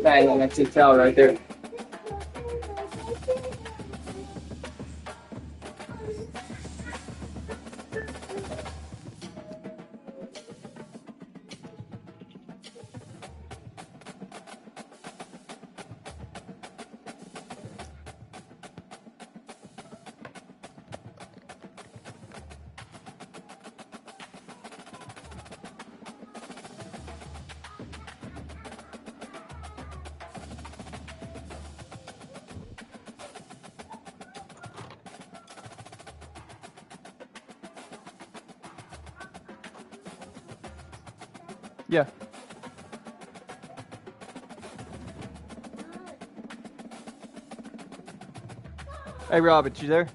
Bang, and that's your tail right there. Yeah. Hey, Robert, you there?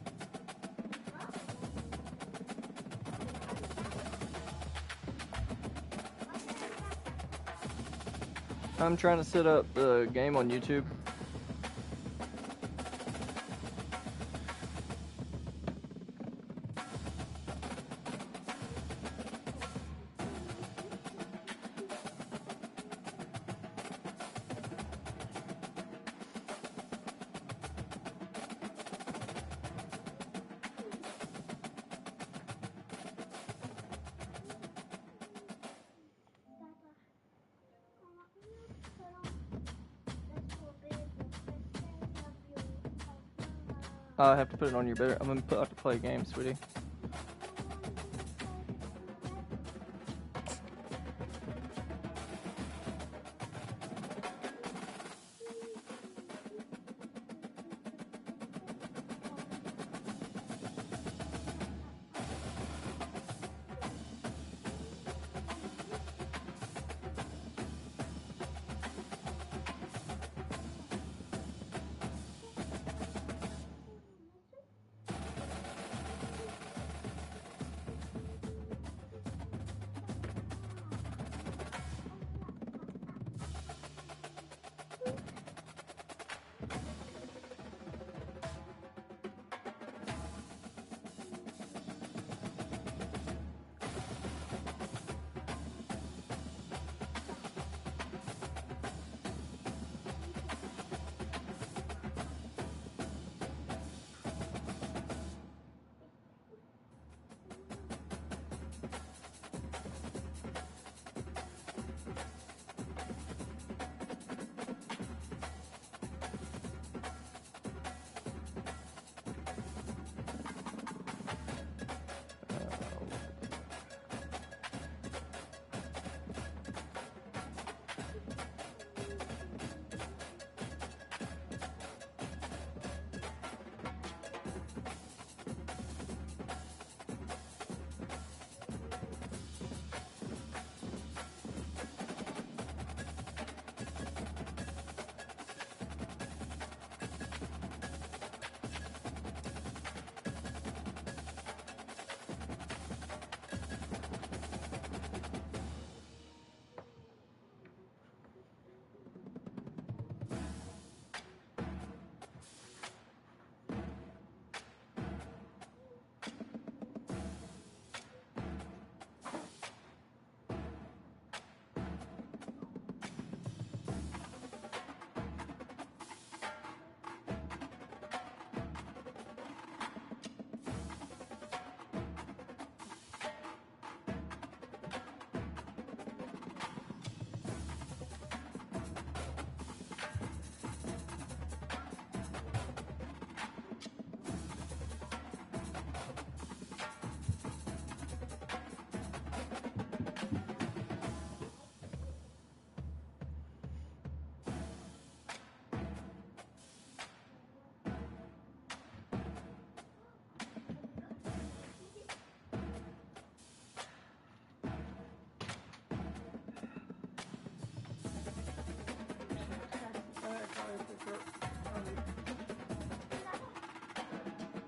I'm trying to set up the game on YouTube. I have to put it on your better. I'm gonna have to play a game, sweetie.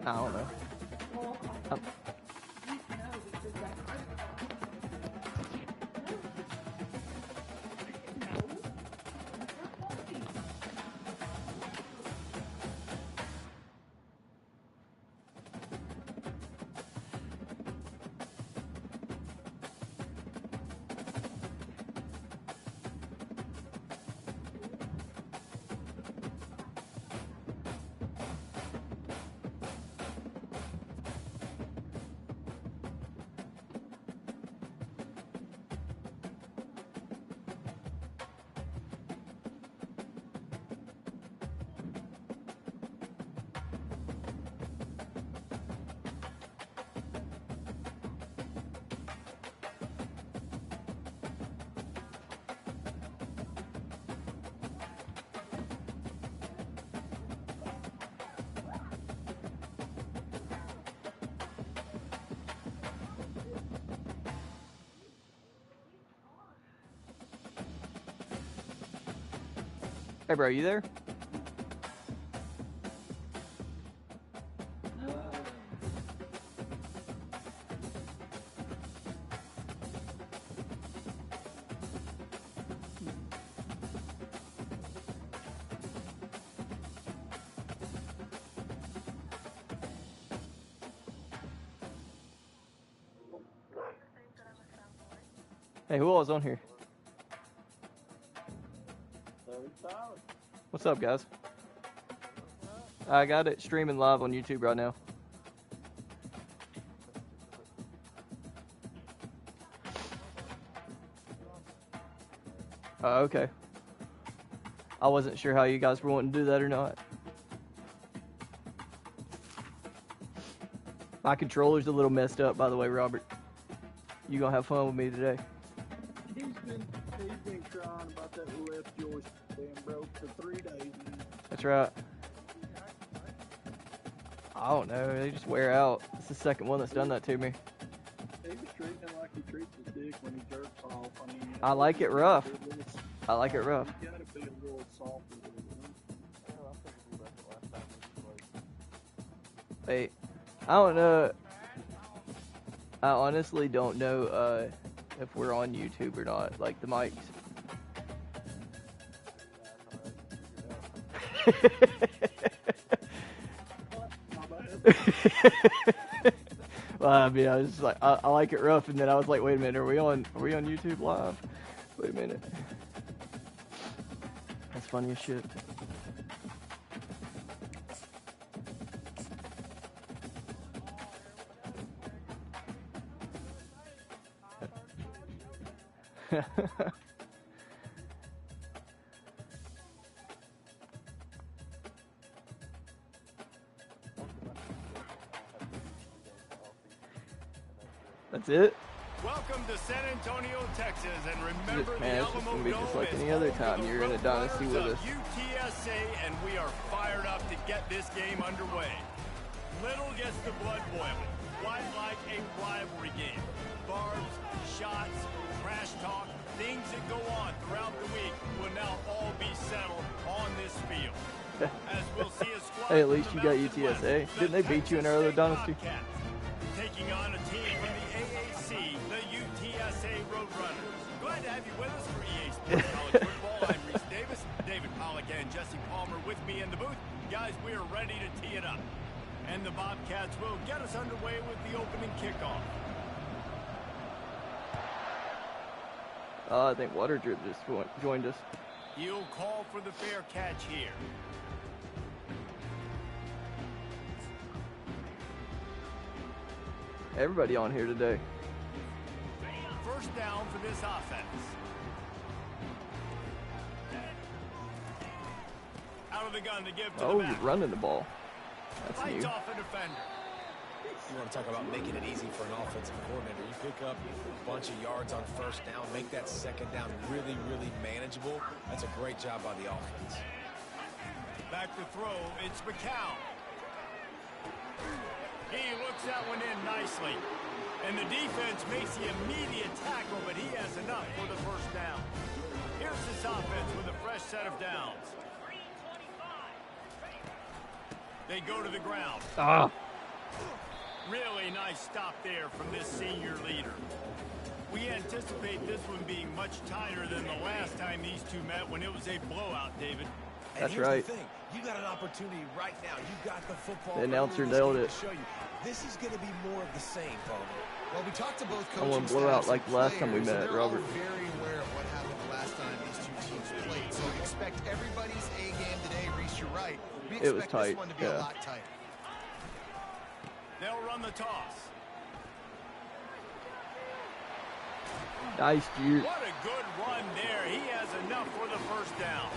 I don't know. Hey, bro, you there? Hey, who all is on here? What's up, guys? I got it streaming live on YouTube right now. Okay. I wasn't sure how you guys were wanting to do that or not. My controller's a little messed up, by the way, Robert. You gonna have fun with me today? He's been crying about that left joist being broke for 3 days. That's right. I don't know. They just wear out. It's the second one that's done that to me. He was treating it like he treats his dick when he jerks off. I mean, I like it rough. I like it rough. You gotta be a little soft with it. Wait, I don't know. I honestly don't know if we're on YouTube or not, like the mics. Well, I mean, I was just like, I like it rough, and then I was like, wait a minute, are we on YouTube live? Wait a minute. That's funny as shit. That's it? Welcome to San Antonio, Texas, and remember Man, it's just gonna be just like any other time you're in a dynasty with us. UTSA, and we are fired up to get this game underway. Little gets the blood boiling, quite like a rivalry game. Barbs, shots, trash talk, things that go on throughout the week will now all be settled on this field. As we'll see a squad. Hey, at least you got UTSA. Didn't they beat you in our other dynasty? Taking on a team from the AAC, the UTSA Roadrunners. Glad to have you with us for EA Sports College Football. I'm Reese Davis, David Pollock, and Jesse Palmer with me in the booth. Guys, we are ready to tee it up. And the Bobcats will get us underway with the opening kickoff. I think Water Drip just joined us. You'll call for the fair catch here. Everybody on here today. First down for this offense. Out of the gun to give to the back. You're running the ball. That's Fights new. off a defender. You want to talk about making it easy for an offensive coordinator. You pick up a bunch of yards on first down, make that second down really, really manageable. That's a great job by the offense. Back to throw, it's McCown. He looks that one in nicely. And the defense makes the immediate tackle, but he has enough for the first down. Here's this offense with a fresh set of downs. They go to the ground. Really nice stop there from this senior leader. We anticipate this one being much tighter than the last time these two met when it was a blowout, David. That's right. The thing. You got an opportunity right now. You got the football. The announcer nailed it. This is going to be more of the same, Palmer. Well, we talked to both coaches. I want to blow out like the last time we met, Robert. They're all very aware of what happened the last time these two teams played. So expect everybody's A game today. Reese, you're right. We expect It was tight, this one to be a lot tighter. They'll run the toss. Nice, dude. What a good run there. He has enough for the first down.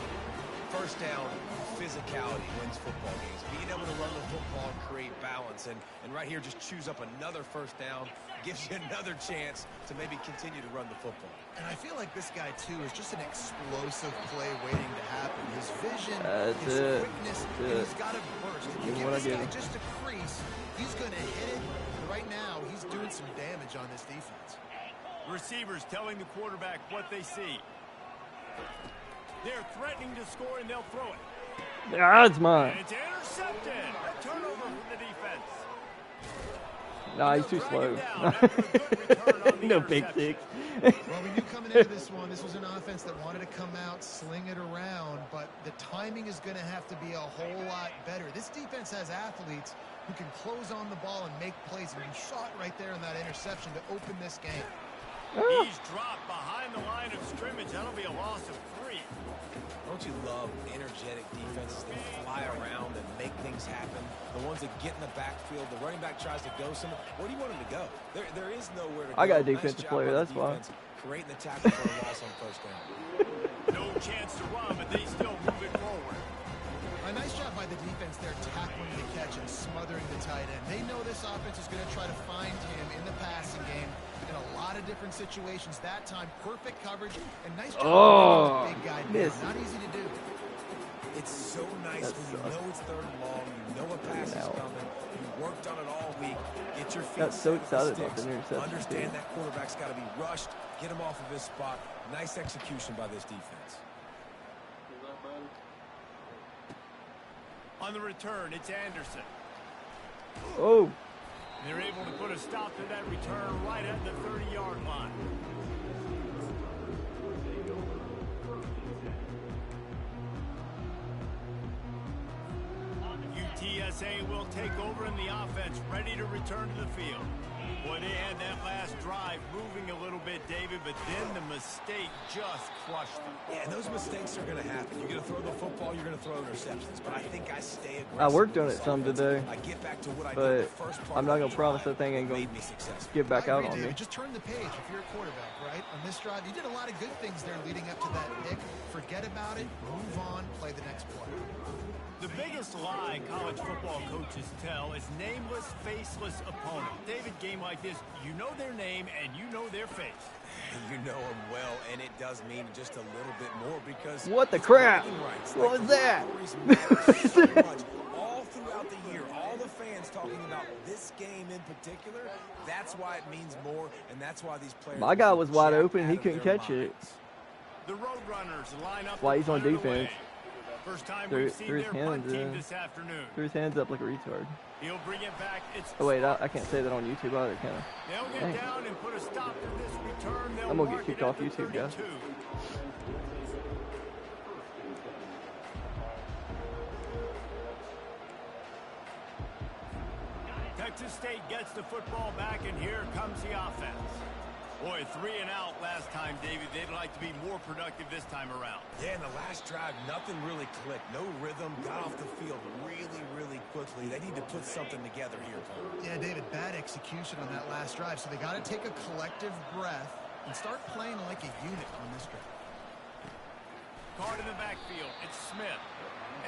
First down, physicality wins football games. Being able to run the football and create balance. And right here, just choose up another first down. Gives you another chance to maybe continue to run the football. And I feel like this guy, too, is just an explosive play waiting to happen. His vision, his quickness, and he's got to burst. If you give this guy just a crease, he's going to hit it. Right now, he's doing some damage on this defense. Receivers telling the quarterback what they see. They're threatening to score, and they'll throw it. Ah, it's mine. And it's intercepted. A turnover from the defense. Nah, he's too slow. No big six. Well, we knew coming into this one, this was an offense that wanted to come out, sling it around, but the timing is going to have to be a whole lot better. This defense has athletes who can close on the ball and make plays, and you saw it right there in that interception to open this game. He's dropped behind the line of scrimmage. That'll be a loss of 3. Don't you love energetic defenses that fly around and make things happen? The ones that get in the backfield, the running back tries to go somewhere. Where do you want him to go? There is nowhere to go. I got a defensive player, that's why. Creating the tackle for a loss on first down. No chance to run, but they still move it forward. A nice job by the defense there, tackling the catch and smothering the tight end. They know this offense is going to try to find him in the passing game in a lot of different situations. That time, perfect coverage and nice job of the big guy down. Not easy to do. It's so nice when you know it's third and long, you know a pass is coming, you worked on it all week, get your feet got so excited about the interception. Understand that quarterback's got to be rushed, get him off of his spot. Nice execution by this defense. On the return, it's Anderson. Oh. They're able to put a stop to that return right at the 30-yard line. UTSA will take over in the offense, ready to return to the field. Boy, they had that last drive moving a little bit, David, but then the mistake just crushed them. Yeah, and those mistakes are going to happen. You're going to throw the football, you're going to throw interceptions. But I think I stay aggressive. I worked on it some today, I get back to what I but did the first part I'm not going to promise that thing ain't going to get back out on me. Just turn the page if you're a quarterback, right? On this drive, you did a lot of good things there leading up to that pick. Forget about it, move on, play the next play. The biggest lie college football coaches tell is nameless, faceless opponent. David, game like this, you know their name and you know their face. You know them well, and it does mean just a little bit more because... What the crap? What was that? So much. All throughout the year, all the fans talking about this game in particular, that's why it means more, and that's why these players... My guy was wide open. He couldn't catch it. The Roadrunners line up. That's why he's on defense. First time Threw we've seen his their hands punt team this afternoon. Threw his hands up like a retard. He'll bring it back. It's oh wait, I can't say that on YouTube either, can I? They'll get down and put a stop to this return. I'm gonna get kicked off YouTube, guys. Texas State gets the football back, and here comes the offense. Boy, 3 and out last time, David. They'd like to be more productive this time around. Yeah, in the last drive, nothing really clicked. No rhythm, got off the field really, really quickly. They need to put something together here, Paul. Yeah, David, bad execution on that last drive. So they got to take a collective breath and start playing like a unit on this drive. Card in the backfield. It's Smith.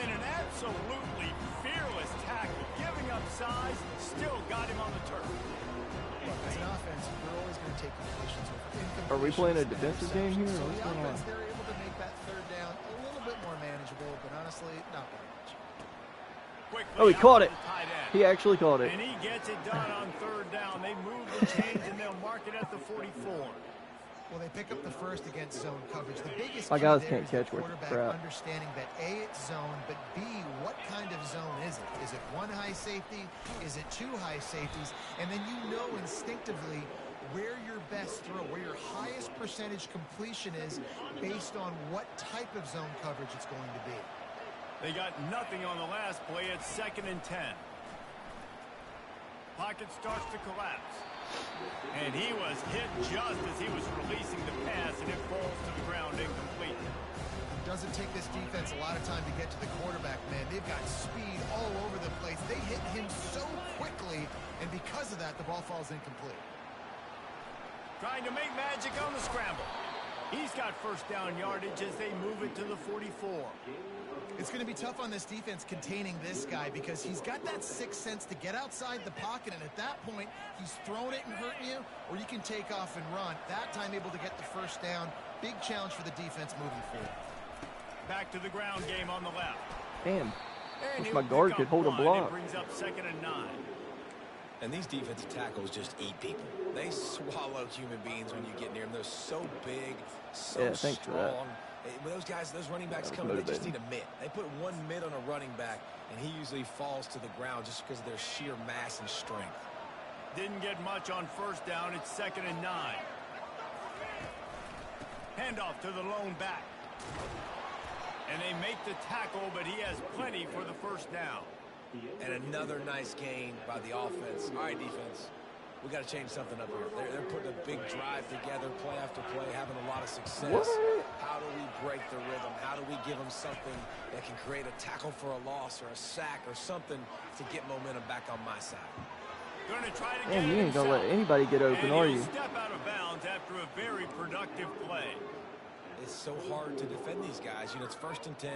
And an absolutely fearless tackle. Giving up size, still got him on the turf. As an offense, we're always going to take completions over incompletions. Are we playing a defensive game here? So What's the going offense, on? they're able to make that third down a little bit more manageable, but honestly, not very much. Quickly Oh, he caught it. He He actually caught it. And he gets it done on third down. They move the chains, and they'll mark it at the 44. Well, they pick up the first against zone coverage. The biggest My key guys there can't is the catch worth quarterback crap. understanding that A, it's zone, but B, what kind of zone is it? Is it one high safety? Is it two high safeties? And then you know instinctively where your best throw, where your highest percentage completion is based on what type of zone coverage it's going to be. They got nothing on the last play. It's 2nd and 10. Pocket starts to collapse. And he was hit just as he was releasing the pass, and it falls to the ground incomplete. It doesn't take this defense a lot of time to get to the quarterback, man. They've got speed all over the place. They hit him so quickly, and because of that, the ball falls incomplete. Trying to make magic on the scramble. He's got first down yardage as they move it to the 44. It's going to be tough on this defense containing this guy because he's got that sixth sense to get outside the pocket, and at that point, he's throwing it and hurting you, or you can take off and run. That time able to get the first down. Big challenge for the defense moving forward. Back to the ground game on the left. Damn. And Wish my guard could hold a block. It brings up 2nd and 9. And these defensive tackles just eat people. They swallow human beings when you get near them. They're so big, so thanks for that. strong. When those guys, those running backs come in, they just need a mid. They put one mid on a running back, and he usually falls to the ground just because of their sheer mass and strength. Didn't get much on first down. It's 2nd and 9. Handoff to the lone back. And they make the tackle, but he has plenty for the first down. And another nice gain by the offense. All right, defense. We got to change something up here. They're putting a big drive together, play after play, having a lot of success. What? How do we break the rhythm? How do we give them something that can create a tackle for a loss or a sack or something to get momentum back on my side? Going to try to Man, you ain't gonna let anybody get open, are you? Step out of bounds after a very productive play. It's so hard to defend these guys. You know, it's 1st and 10.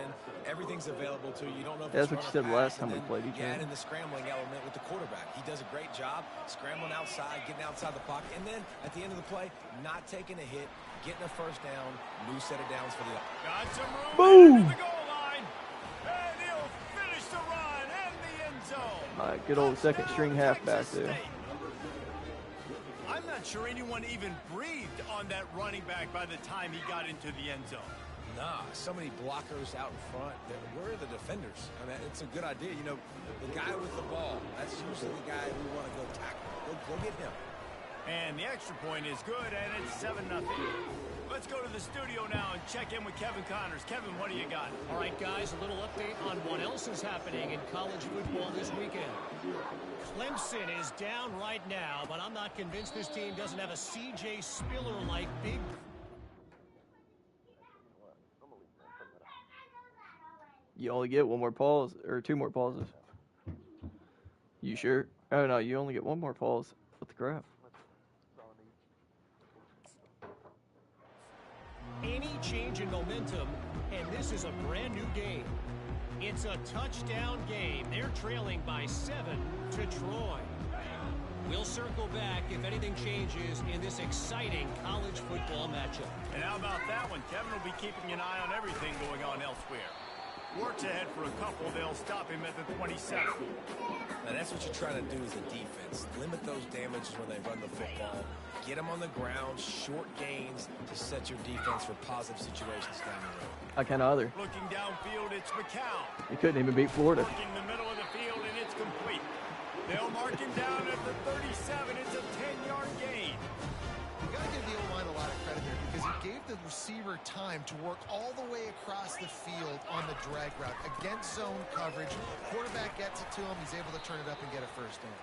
Everything's available to you. You don't know if That's it's what you said last time we then played each you add other. in the scrambling element with the quarterback. He does a great job scrambling outside, getting outside the pocket, and then at the end of the play, not taking a hit, getting a first down, new set of downs for the offense. Got some room. Boom! The goal line. And he'll finish the run and the end zone. My good old second string halfback there. I'm not sure anyone even breathed on that running back by the time he got into the end zone. Nah, so many blockers out in front. Where are the defenders? I mean, it's a good idea. You know, the guy with the ball, that's usually the guy we want to go tackle. Go get him. And the extra point is good, and it's 7-0. Let's go to the studio now and check in with Kevin Connors. Kevin, what do you got? All right, guys, a little update on what else is happening in college football this weekend. Clemson is down right now, but I'm not convinced this team doesn't have a C.J. Spiller-like big... You only get one more pause, or 2 more pauses. You sure? Oh, no, you only get 1 more pause. What the crap? Any change in momentum, and this is a brand new game. It's a touchdown game. They're trailing by 7 to Troy. We'll circle back if anything changes in this exciting college football matchup. And how about that one? Kevin will be keeping an eye on everything going on elsewhere. Works ahead for a couple. They'll stop him at the 27. Now, that's what you're trying to do as a defense. Limit those damages when they run the football. Get them on the ground, short gains to set your defense for positive situations down the road. I can't either. Looking downfield, it's McCown. He couldn't even beat Florida. Working the middle of the field, and it's complete. They'll mark him down at the 37. It's a 10-yard gain. You got to give the O-line a lot of credit there because he gave the receiver time to work all the way across the field on the drag route against zone coverage. Quarterback gets it to him. He's able to turn it up and get a first down.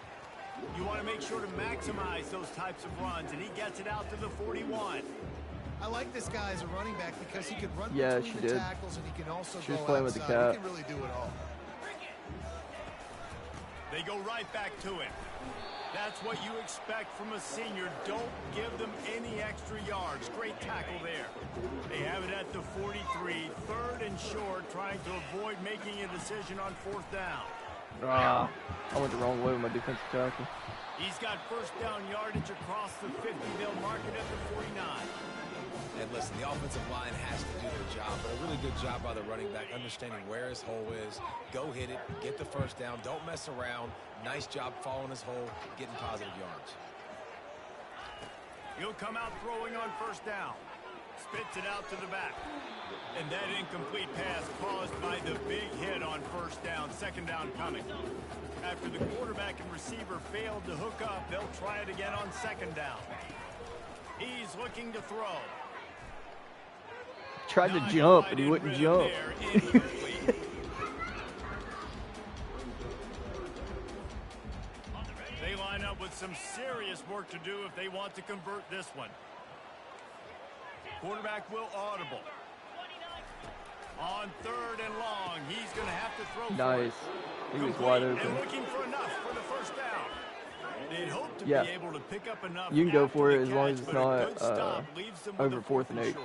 You want to make sure to maximize those types of runs, and he gets it out to the 41. I like this guy as a running back because he can run Yeah, between the tackles and he can also she go was playing outside. with the cap. He can really do it all. They go right back to it. That's what you expect from a senior. Don't give them any extra yards. Great tackle there. They have it at the 43, 3rd and short, trying to avoid making a decision on 4th down. Ah, I went the wrong way with my defensive tackle. He's got first down yardage across the 50. They'll mark it at the 49. And listen, the offensive line has to do their job, but a really good job by the running back, understanding where his hole is. Go hit it, get the first down, don't mess around. Nice job following his hole, getting positive yards. He'll come out throwing on first down. Spits it out to the back. And that incomplete pass caused by the big hit on first down. 2nd down coming. After the quarterback and receiver failed to hook up, they'll try it again on 2nd down. He's looking to throw. Tried to jump, and he wouldn't jump. They line up with some serious work to do if they want to convert this one. Quarterback will audible. On 3rd and long, he's going to have to throw. Nice. He was wide open. And looking for enough for the first down. They'd hope to be able to pick up enough. You can go for it as long as it's catch, not over 4th and 8.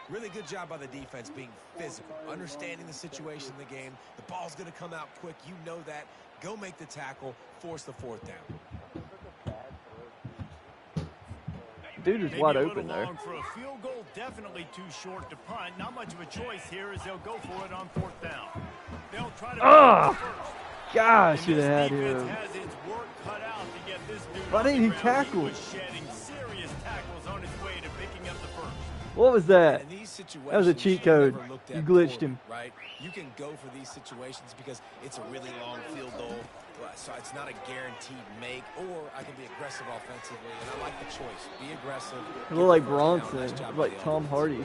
Really good job by the defense being physical, understanding the situation in the game. The ball's going to come out quick. You know that. Go make the tackle, force the 4th down. Dude is wide open there. For a field goal, definitely too short to punt. Not much of a choice here as they'll go for it on 4th down. They'll try to first. Gosh, should have had him. Has its work cut out to get this dude Why didn't he tackle? He was shedding serious tackles on his way to picking up the first. What was that? In these situations, That was a cheat code. never looked You at glitched poorly, him. right? You can go for these situations because it's a really long field goal, so it's not a guaranteed make, or I can be aggressive offensively, and I like the choice. Be aggressive. You look like Bronson, like Tom Hardy.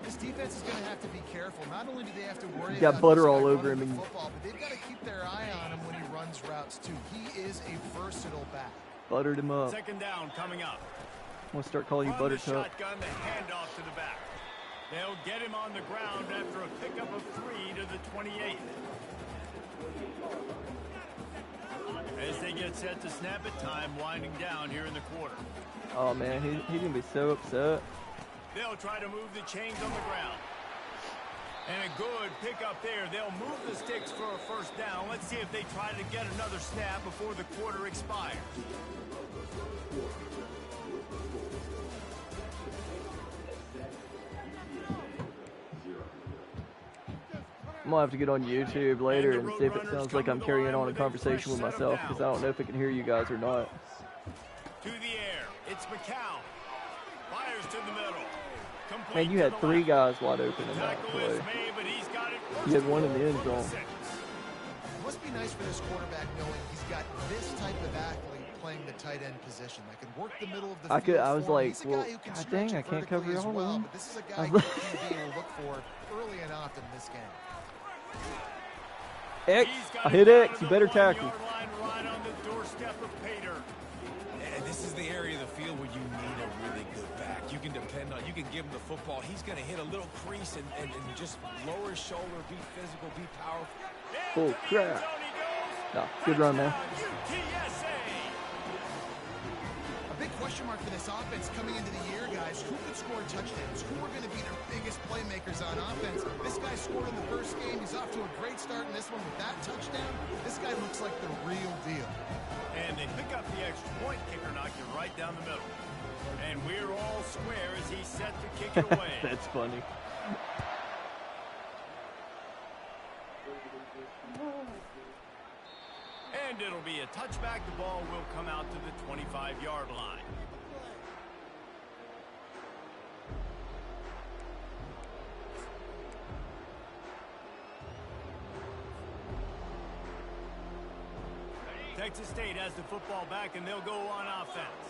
This defense is going to have to be careful. Not only do they have to worry He's got about butter this guy all over running him. the football, but they've got to keep their eye on him when he runs routes too. He is a versatile back. Buttered him up. Second down coming up. I'm going to start calling you From the Buttercup. shotgun, the handoff to the back. They'll get him on the ground after a pickup of 3 to the 28. As they get set to snap it, time winding down here in the quarter. Oh, man, he's going to be so upset. They'll try to move the chains on the ground. And a good pickup there. They'll move the sticks for a first down. Let's see if they try to get another snap before the quarter expires. I'm going to have to get on YouTube later and see if it sounds like I'm carrying on a conversation with myself, because I don't know if it can hear you guys or not. To the air. It's McCown. Fires to the middle. Man, you had 3 guys wide open in that play. You had one in the end zone. It must be nice for this quarterback knowing he's got this type of athlete playing the tight end position that can work the middle of the field. I was for him. like, He's a well, guy who can God stretch dang, I it can't cover vertically as all of well, them. but this is a guy QB will look for early and often in this game. X, I hit X, you better tackle. Right on the doorstep of Pater. And this is the area of the field where you need a really good back. You can depend on, you can give him the football. He's going to hit a little crease and just lower his shoulder, be physical, be powerful. Oh, crap. No, good run, man. UTSA. A big question mark for this offense coming into the year, guys. Who could score touchdowns? Who are going to be their biggest playmakers on offense? This guy scored in the first game. He's off to a great start in this one with that touchdown. This guy looks like the real deal. And they pick up the extra point. Kicker knocked it right down the middle. And we're all square as he's set to kick it away. That's funny. And it'll be a touchback. The ball will come out to the 25-yard line. Texas State has the football back, and they'll go on offense.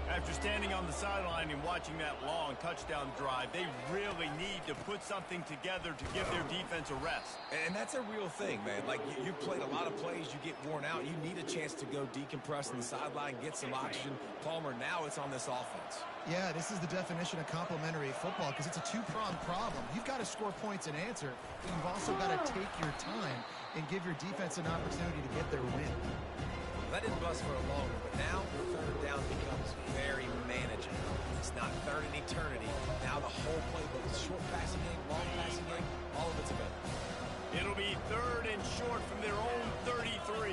After standing on the sideline and watching that long touchdown drive, they really need to put something together to give their defense a rest. And that's a real thing, man. Like, you played a lot of plays, you get worn out. You need a chance to go decompress on the sideline, get some oxygen. Palmer, now it's on this offense. Yeah, this is the definition of complementary football because it's a two-pronged problem. You've got to score points and answer, but you've also got to take your time and give your defense an opportunity to get their win. That didn't bust for a long one, but now third down becomes very manageable. It's not third in eternity. Now the whole playbook, short passing game, long passing game, all of it's available. It'll be third and short from their own 33.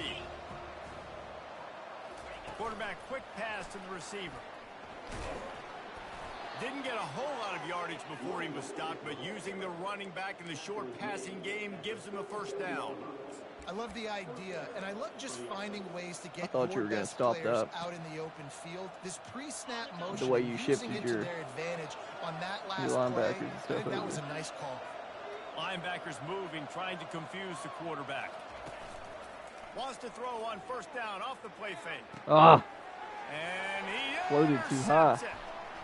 Quarterback quick pass to the receiver. Didn't get a whole lot of yardage before he was stopped, but using the running back in the short passing game gives him a first down. I love the idea, and I love just finding ways to get thought you were gonna stop that. out in the open field. This pre-snap motion, The way you using shifted it to your their advantage on that last linebackers play, and I stuff think that over. was a nice call. Linebackers moving, trying to confuse the quarterback. Wants to throw on first down off the play fake. Ah, And he floated too high. intercepts it.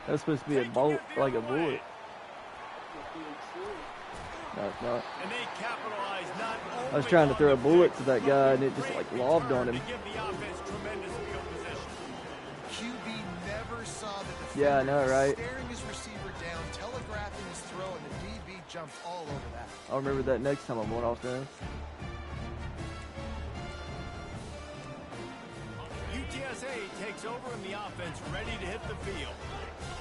That's supposed to be a bolt, like a bullet. No, it's not. And they capitalize not only I was trying to throw a on the bullet pick, to that guy, and it just great like lobbed on return him. to give the offense tremendous field position. QB never saw the defender Yeah, I know, right? staring his receiver down, telegraphing his throw, and the DB jumped all over that. I'll remember that next time I'm on offense. UTSA takes over in the offense, ready to hit the field.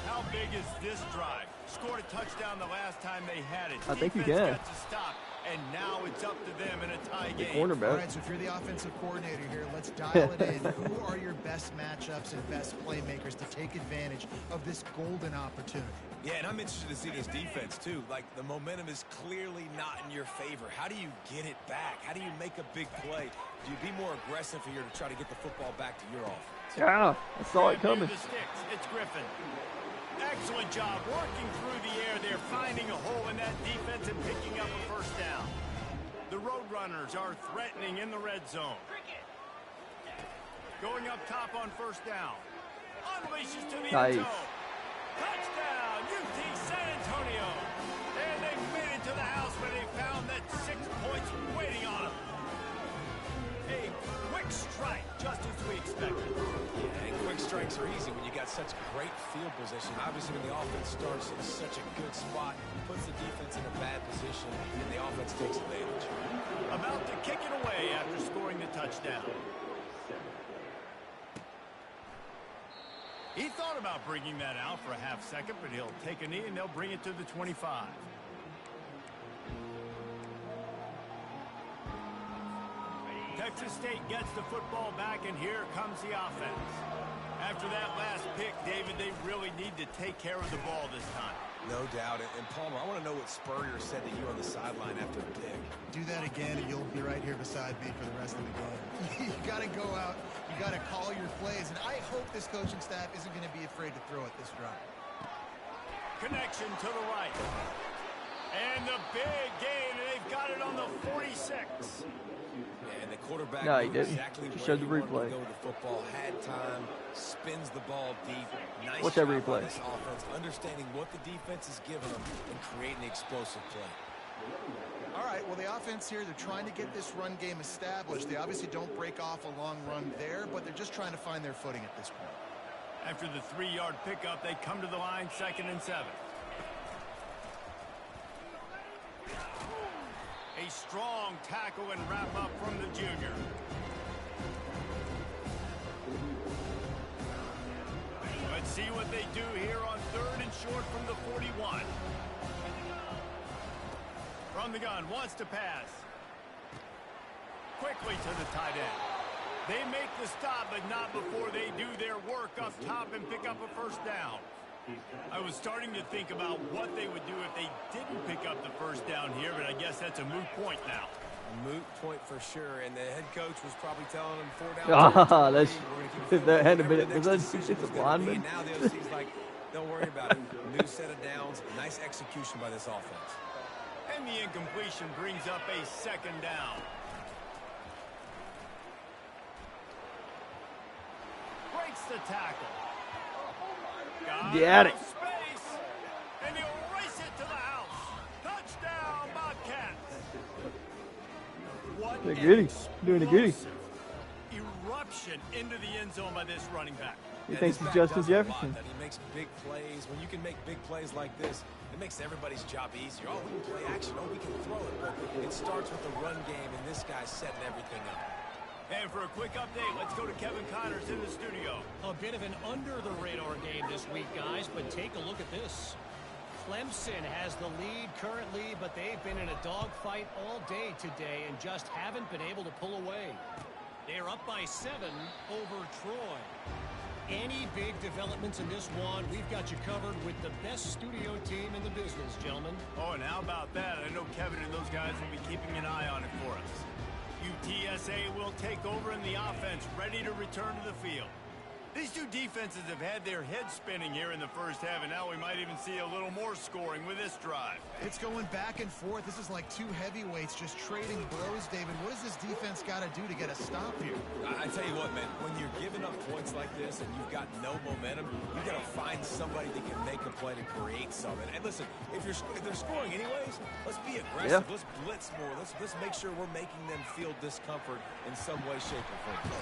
How big is this drive? Scored a touchdown the last time they had it. I think you Defense can. got to stop, and now it's up to them in a tie The game. All cornerback. right, so if you're the offensive coordinator here, let's dial it in. Who are your best matchups and best playmakers to take advantage of this golden opportunity? Yeah, and I'm interested to see this defense, too. Like, the momentum is clearly not in your favor. How do you get it back? How do you make a big play? Do you be more aggressive here to try to get the football back to your offense? Yeah, I saw it Near coming. the sticks. It's Griffin. Excellent job working through the air there, finding a hole in that defense and picking up a first down. The Roadrunners are threatening in the red zone. Going up top on first down. Unleashes to the end zone. Touchdown, UT San Antonio. And they made it to the house where they found that 6 points waiting on them. A quick strike, just as we expected. Yeah, and quick strikes are easy when you got such great field position. Obviously, when the offense starts in such a good spot, puts the defense in a bad position, and the offense takes advantage. About to kick it away after scoring the touchdown. He thought about bringing that out for a half second, but he'll take a knee and they'll bring it to the 25. Texas State gets the football back, and here comes the offense. After that last pick, David, they really need to take care of the ball this time. No doubt. And Palmer, I want to know what Spurrier said to you on the sideline after the pick. Do that again, and you'll be right here beside me for the rest of the game. You got to go out. You got to call your plays, and I hope this coaching staff isn't going to be afraid to throw it this drive. Connection to the right. And the big gain, and they've got it on the 46. And the quarterback no, he didn't. Exactly just showed the replay. Go with the football, had time, spins the ball deep. Nice What's that job replay? by this offense, understanding what the defense is giving them and creating the explosive play. All right, well, the offense here, they're trying to get this run game established. They obviously don't break off a long run there, but they're just trying to find their footing at this point. After the 3-yard pickup, they come to the line, 2nd and 7. A strong tackle and wrap up from the junior. Let's see what they do here on 3rd and short from the 41. From the gun, wants to pass. Quickly to the tight end. They make the stop, but not before they do their work up top and pick up a first down. I was starting to think about what they would do if they didn't pick up the first down here, but I guess that's a moot point now. A moot point for sure, and the head coach was probably telling them 4 down. That's if that hadn't been because it's a lineman. Now the OC's like, don't worry about it. New set of downs, nice execution by this offense. And the incompletion brings up a 2nd down. Breaks the tackle. Get at it. Space, and he'll race it to the house. Touchdown, Bobcats. What They're goody. Doing a goody. Eruption into the end zone by this running back. He thinks he's Justin Jefferson. That he makes big plays. When you can make big plays like this, it makes everybody's job easier. Oh, we can play action. Oh, we can throw it. But it starts with the run game, and this guy's setting everything up. And for a quick update, let's go to Kevin Connors in the studio. A bit of an under-the-radar game this week, guys, but take a look at this. Clemson has the lead currently, but they've been in a dogfight all day today and just haven't been able to pull away. They're up by 7 over Troy. Any big developments in this one, we've got you covered with the best studio team in the business, gentlemen. Oh, and how about that? I know Kevin and those guys will be keeping an eye on it for us. UTSA will take over in the offense, ready to return to the field. These two defenses have had their heads spinning here in the first half, and now we might even see a little more scoring with this drive. It's going back and forth. This is like two heavyweights just trading blows, David. What does this defense got to do to get a stop here? I tell you what, man, when you're giving up points like this and you've got no momentum, you got to find somebody that can make a play to create something. And listen, if they're scoring anyways, let's be aggressive. Yeah. Let's blitz more. Let's make sure we're making them feel discomfort in some way, shape, or form.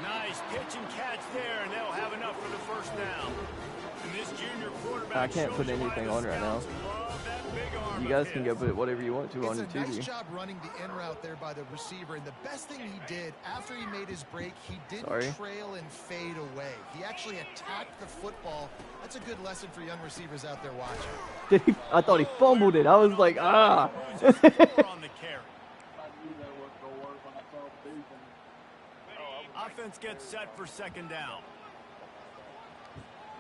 Nice pitch and catch there, and they'll have enough for the first down. And this junior quarterback I can't put anything on right now. You guys can go put whatever you want to on your TV. It's a nice job running the in route there by the receiver, and the best thing he did after he made his break, he didn't trail and fade away. He actually attacked the football. That's a good lesson for young receivers out there watching. I thought he fumbled it. I was like, ah. Offense gets set for second down.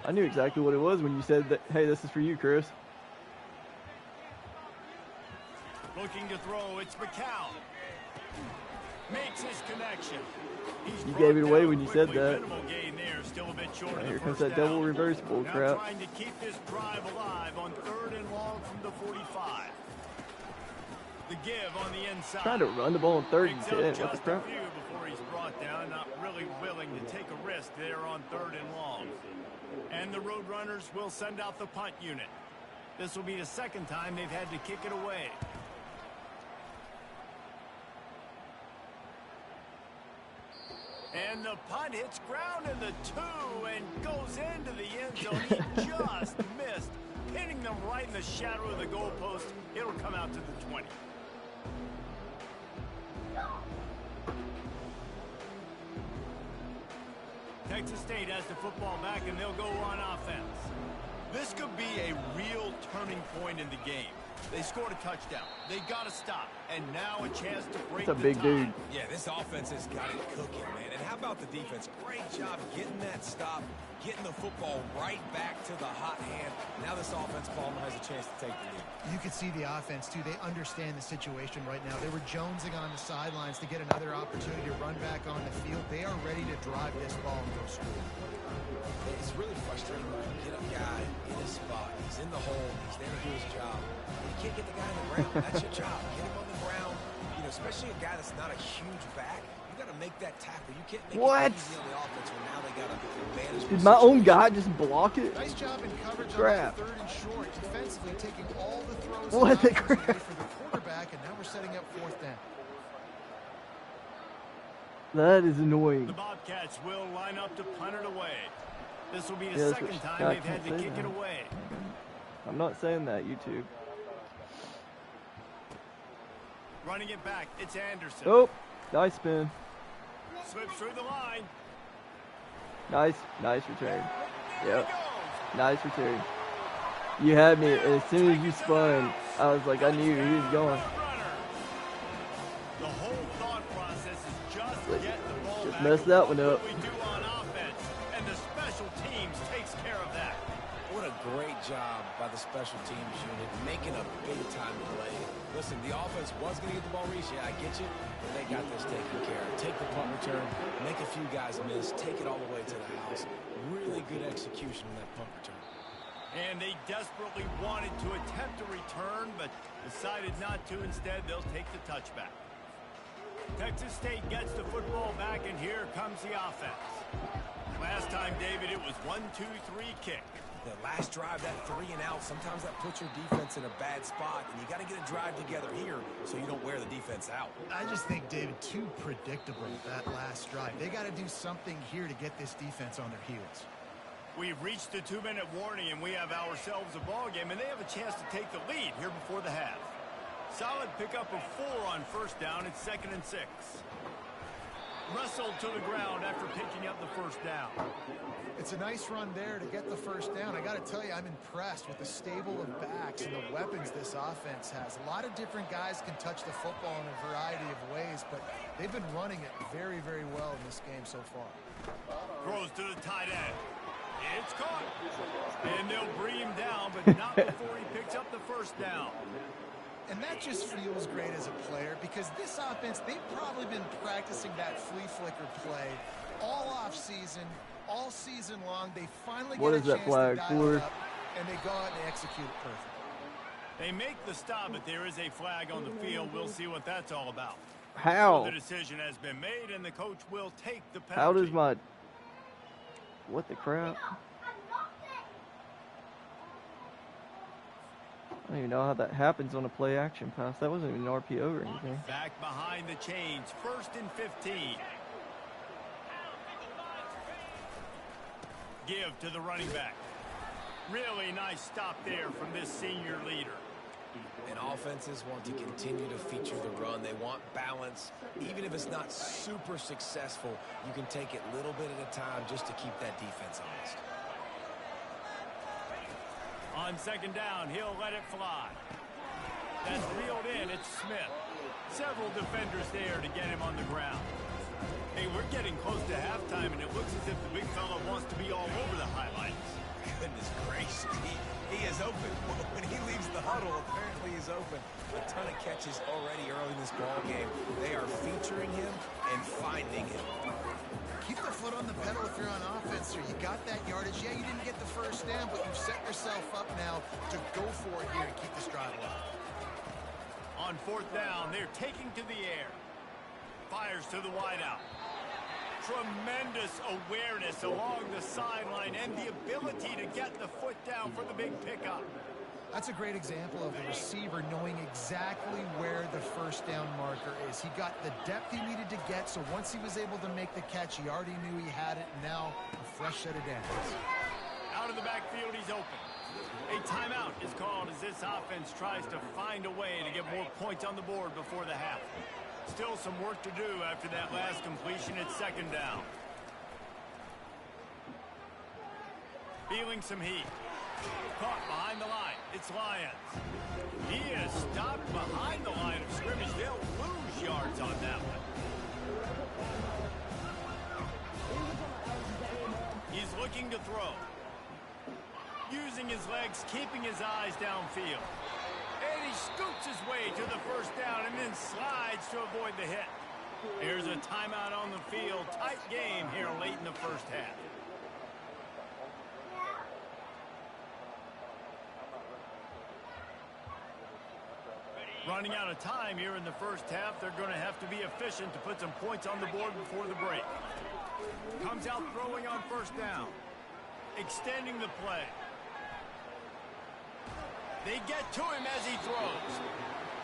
I knew exactly what it was when you said that, hey, this is for you, Chris. Looking to throw, it's McCown. Makes his connection. You gave it away when you said that. Minimal gain there, still a bit short of Here the comes first that double down. reverse bull Now crap. trying to keep this drive alive on 3rd and long from the 45. The give on the inside. Trying to run the ball on 3rd and Picks 10. up What the just a crap? few before he's brought down. Not really willing to take a risk there on 3rd and long. And the Roadrunners will send out the punt unit. This will be the second time they've had to kick it away. And the punt hits ground in the 2 and goes into the end zone. He just missed, hitting them right in the shadow of the goalpost. It'll come out to the 20. Texas State has the football back, and they'll go on offense. This could be a real turning point in the game. They scored a touchdown. They got to stop. And now a chance to break That's a big dude. Yeah, this offense has got it cooking, man. And how about the defense? Great job getting that stop, getting the football right back to the hot hand. Now this offense, Palmer, has a chance to take the lead. You can see the offense, too. They understand the situation right now. They were jonesing on the sidelines to get another opportunity to run back on the field. They are ready to drive this ball and go score. It's really frustrating when you get a guy in his spot. He's in the hole. He's there to do his job. And you can't get the guy on the ground. That's your job. Get him on the ground. You know, especially a guy that's not a huge back. You got to make that tackle. You can't make What? it easy on the offense when now they got to manage. Did my own guy just block it? Nice job in coverage Crap. on 3rd and short. Defensively taking all the throws What the and crap? away for the quarterback, and now we're setting up 4th down. That is annoying. The Bobcats will line up to punt it away. This will be the Yeah, that's second what- time yeah, I they've had to can't say kick it that. away. I'm not saying that, YouTube. Running it back, it's Anderson. Oh, nice spin. Slips through the line. Nice return. Yep, Goes. nice return. You had me, and as soon as you spun, I was like, I knew he was going. Runner. The whole thought process is just get the ball Just back. messed that one up. What we do on offense, and the special teams takes care of that. What a great job by the special teams unit, making a big-time play. Listen, the offense was going to get the ball reached. Yeah, I get you, but they got this taken care of. Take the punt return, make a few guys miss, take it all the way to the house. Really good execution on that punt return. And they desperately wanted to attempt a return, but decided not to. Instead, they'll take the touchback. Texas State gets the football back, and here comes the offense. Last time, David, it was 1-2-3 kick. The last drive, that 3 and out, sometimes that puts your defense in a bad spot, and you got to get a drive together here so you don't wear the defense out. I just think, David, too predictable, that last drive. They got to do something here to get this defense on their heels. We've reached the 2-minute warning, and we have ourselves a ball game, and they have a chance to take the lead here before the half. Solid pickup of 4 on 1st down. It's 2nd and 6. Wrestled to the ground after picking up the 1st down. It's a nice run there to get the 1st down. I got to tell you, I'm impressed with the stable of backs and the weapons this offense has. A lot of different guys can touch the football in a variety of ways, but they've been running it very, very well in this game so far. Throws to the tight end. It's caught. And they'll bring him down, but not before he picks up the 1st down. And that just feels great as a player because this offense, they've probably been practicing that flea flicker play all off season, all season long. They finally What get is a that chance flag to dial for? it up, and they go out and execute it perfectly. They make the stop, but there is a flag on the field. We'll see what that's all about. How? So the decision has been made, and the coach will take the penalty. How does my... What the crap? I don't even know how that happens on a play action pass. That wasn't even an RPO or anything. Back behind the chains, 1st and 15. Give to the running back. Really nice stop there from this senior leader. And offenses want to continue to feature the run. They want balance. Even if it's not super successful, you can take it little bit at a time just to keep that defense honest. On 2nd down, he'll let it fly. That's reeled in. It's Smith. Several defenders there to get him on the ground. Hey, we're getting close to halftime, and it looks as if the big fella wants to be all over the highlights. Goodness gracious, he is open. When he leaves the huddle, apparently he's open. A ton of catches already early in this ball game. They are featuring him and finding him. Keep the foot on the pedal if you're on offense, or you got that yardage. Yeah, you didn't get the first down, but you've set yourself up now to go for it here and keep this drive alive. On fourth down, they're taking to the air. Fires to the wideout. Tremendous awareness along the sideline and the ability to get the foot down for the big pickup. That's a great example of the receiver knowing exactly where the first down marker is. He got the depth he needed to get, so once he was able to make the catch, he already knew he had it, and now a fresh set of downs. Out of the backfield, he's open. A timeout is called as this offense tries to find a way to get more points on the board before the half. Still some work to do after that last completion at second down. Feeling some heat. Caught behind the line. It's Lyons. He is stopped behind the line of scrimmage. They'll lose yards on that one. He's looking to throw. Using his legs, keeping his eyes downfield. And he scoots his way to the first down and then slides to avoid the hit. Here's a timeout on the field. Tight game here late in the first half. Running out of time here in the first half. They're going to have to be efficient to put some points on the board before the break. Comes out throwing on first down. Extending the play. They get to him as he throws.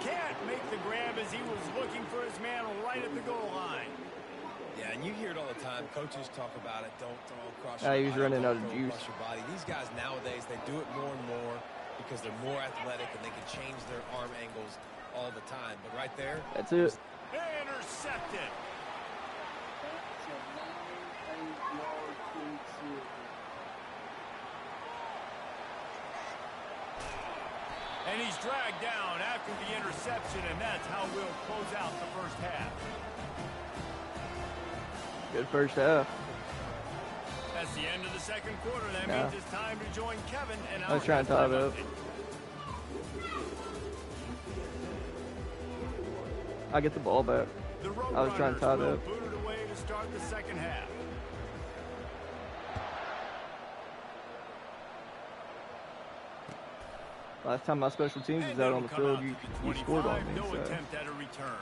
Can't make the grab as he was looking for his man right at the goal line. Yeah, and you hear it all the time. Coaches talk about it. Don't throw across your body. He's running out of juice. Your body. These guys nowadays, they do it more and more because they're more athletic and they can change their arm angles all the time. But right there, that's it. Intercepted. And he's dragged down after the interception, and that's how we'll close out the first half. Good first half. That's the end of the second quarter. That means it's time to join Kevin and I was trying to tie it up. I get the ball back. I was trying to tie it up. Booted away to start the second half. Last time my special teams was out on the field, you scored on me. No So. attempt at a return.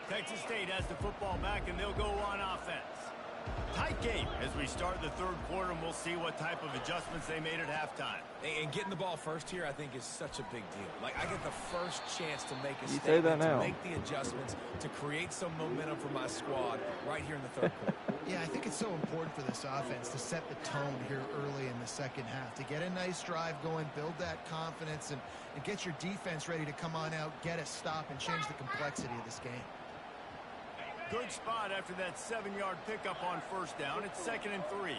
Texas State has the football back, and they'll go on offense. Tight game as we start the third quarter, and we'll see what type of adjustments they made at halftime. And getting the ball first here, I think, is such a big deal. Like, I get the first chance to make a you say that statement, now. to make the adjustments, to create some momentum for my squad right here in the third quarter. Yeah, I think it's so important for this offense to set the tone here early in the second half, to get a nice drive going, build that confidence, and get your defense ready to come on out, get a stop, and change the complexity of this game. Good spot after that 7-yard pickup on first down. It's 2nd and 3.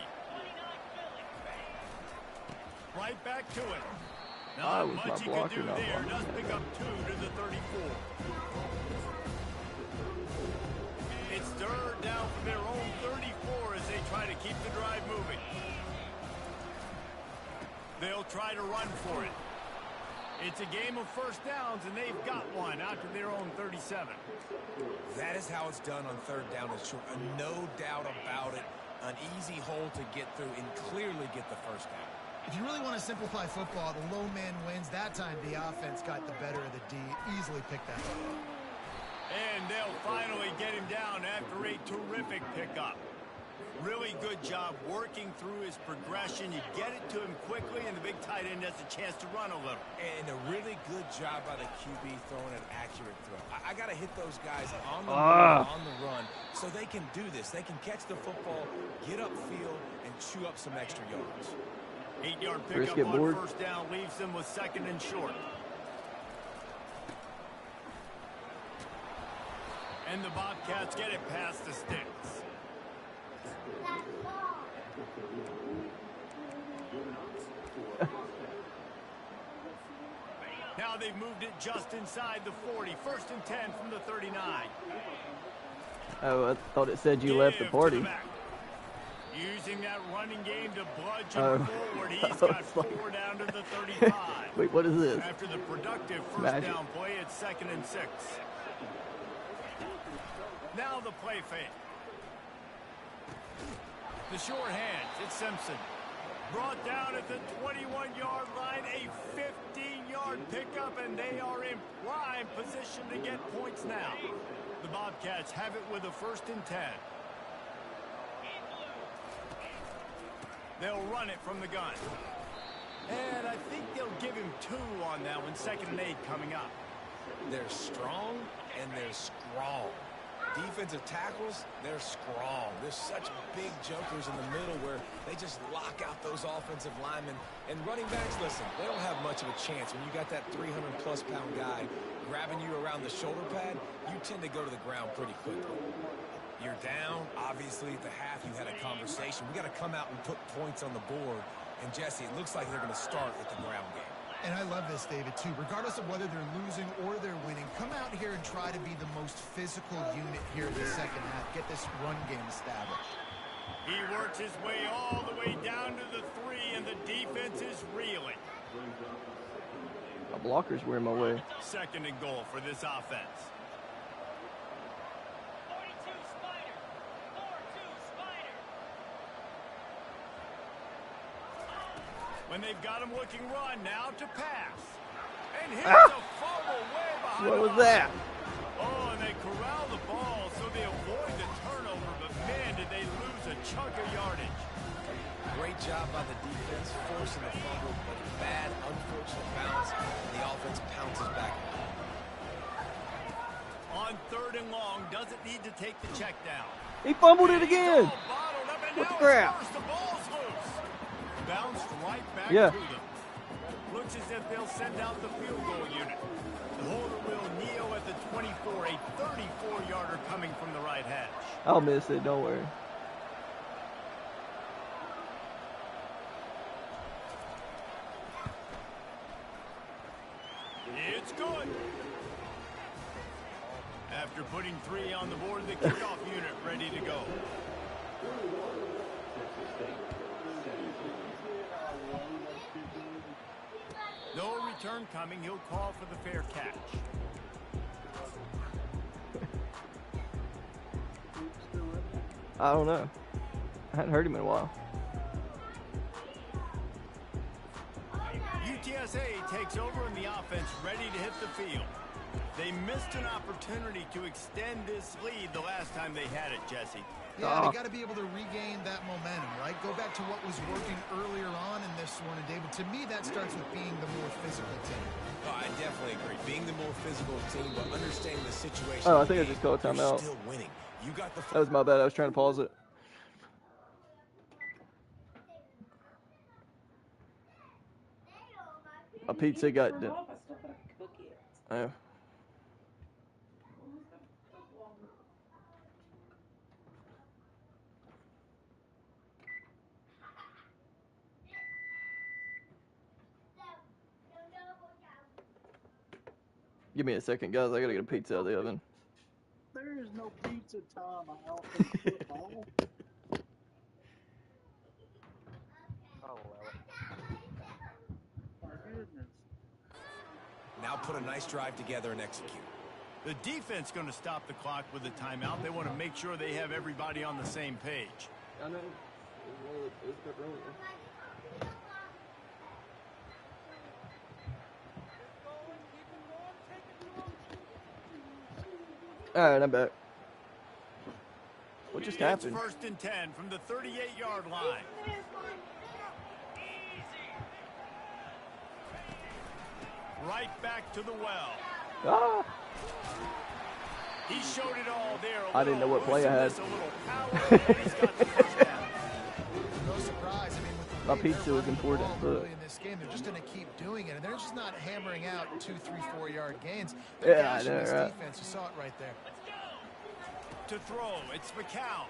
Right back to it. Not much he could do there. Does pick up 2 to the 34. It's third down from their own 34 as they try to keep the drive moving. They'll try to run for it. It's a game of first downs, and they've got one out to their own 37. That is how it's done on third down and short. No doubt about it. An easy hole to get through and clearly get the first down. If you really want to simplify football, the low man wins. That time the offense got the better of the D. Easily picked that up. And they'll finally get him down after a terrific pickup. Really good job working through his progression. You get it to him quickly, and the big tight end has a chance to run a little. And a really good job by the QB throwing an accurate throw. I got to hit those guys on the move, on the run, so they can do this. They can catch the football, get upfield, and chew up some extra yards. 8-yard pickup on first down leaves them with 2nd and short. And the Bobcats get it past the sticks. Now they've moved it just inside the 40. 1st and 10 from the 39. Oh, I thought it said you left the party. Using that running game to bludgeon forward. He's got 4 down to the 35. Wait, what is this? After the productive first down play, it's 2nd and 6. Now the play fake. The short hands, it's Simpson. Brought down at the 21-yard line, a 15-yard pickup, and they are in prime position to get points now. The Bobcats have it with a 1st and 10. They'll run it from the gun. And I think they'll give him 2 on that one. 2nd and 8 coming up. They're strong and they're strong. Defensive tackles, they're strong. There's such big jumpers in the middle where they just lock out those offensive linemen. And running backs, listen, they don't have much of a chance. When you got that 300-plus-pound guy grabbing you around the shoulder pad, you tend to go to the ground pretty quickly. You're down. Obviously, at the half, you had a conversation. We got to come out and put points on the board. And, Jesse, it looks like they're going to start with the ground game. And I love this, David, too. Regardless of whether they're losing or they're winning, come out here and try to be the most physical unit here in the second half. Get this run game established. He works his way all the way down to the 3, and the defense is reeling. My blockers were in my way. 2nd and goal for this offense. When they've got him looking run, now to pass. And here's a fumble way behind. What was that? Oh, and they corral the ball so they avoid the turnover, but man, did they lose a chunk of yardage. Great job by the defense, forcing the fumble, but a bad, unfortunate bounce, and the offense pounces back. On 3rd and long, doesn't need to take the check down. He fumbled it again. What the crap? The ball's loose. Bounced right back Yeah. to them. Looks as if they'll send out the field goal unit. The holder will kneel at the 24, a 34-yarder coming from the right hash. I'll miss it, don't worry. It's good. After putting 3 on the board, the kickoff unit ready to go. No return coming. He'll call for the fair catch. I don't know. I hadn't heard him in a while. UTSA takes over in the offense, ready to hit the field. They missed an opportunity to extend this lead the last time they had it, Jesse. Yeah, they got to be able to regain that momentum, right? Go back to what was working earlier on in this one. And, David, to me, that starts with being the more physical team. Oh, I definitely agree. Being the more physical team, but understanding the situation. Oh, I think I just called a timeout. Still winning. You got the. That was my bad. I was trying to pause it. My pizza got done. Oh. Give me a second, guys. I gotta get a pizza out of the oven. There is no pizza time out in football. My goodness. Now put a nice drive together and execute. The defense going to stop the clock with a timeout. They want to make sure they have everybody on the same page. I know. All right, I'm back. What just happened? It's 1st and 10 from the 38-yard line. Right back to the well. Ah! He showed it all there. I didn't know what play I had. He's got the first down. No surprise. I mean, with the My way pizza they're was running the important, ball but- early in this game, they're just going to keep doing it, and they're just not hammering out 2, 3, 4 yard gains. They're Yeah, I gashing know, this right? defense. You saw it right there. To throw, it's McCown.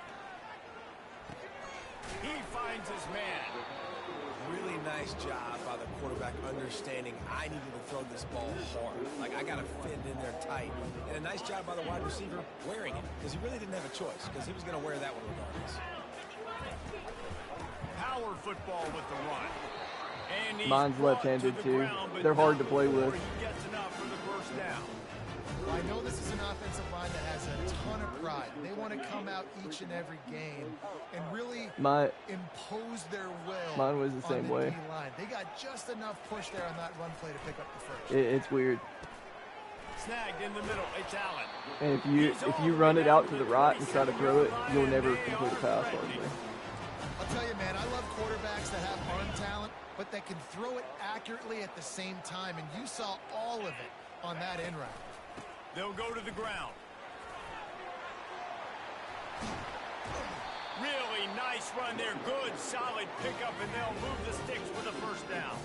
He finds his man. Really nice job by the quarterback understanding I needed to throw this ball hard. Like, I got to fit in there tight. And a nice job by the wide receiver wearing it, because he really didn't have a choice, because he was going to wear that one regardless. Power football with the run. And he's Mine's brought left-handed, to the too. ground, but They're hard not to play before with. He gets enough for the first down. I know this is an offensive line that has a ton of pride. They want to come out each and every game and really impose their will. Mine was the same way. D-line. They got just enough push there on that run play to pick up the first. It's weird. Snagged in the middle. It's Allen. And if you run it out to the right and try to throw it, you'll never complete a pass. I'll tell you, man, I love quarterbacks that have arm talent, but that can throw it accurately at the same time, and you saw all of it on that end route. They'll go to the ground. Really nice run there. Good, solid pickup, and they'll move the sticks for the first down.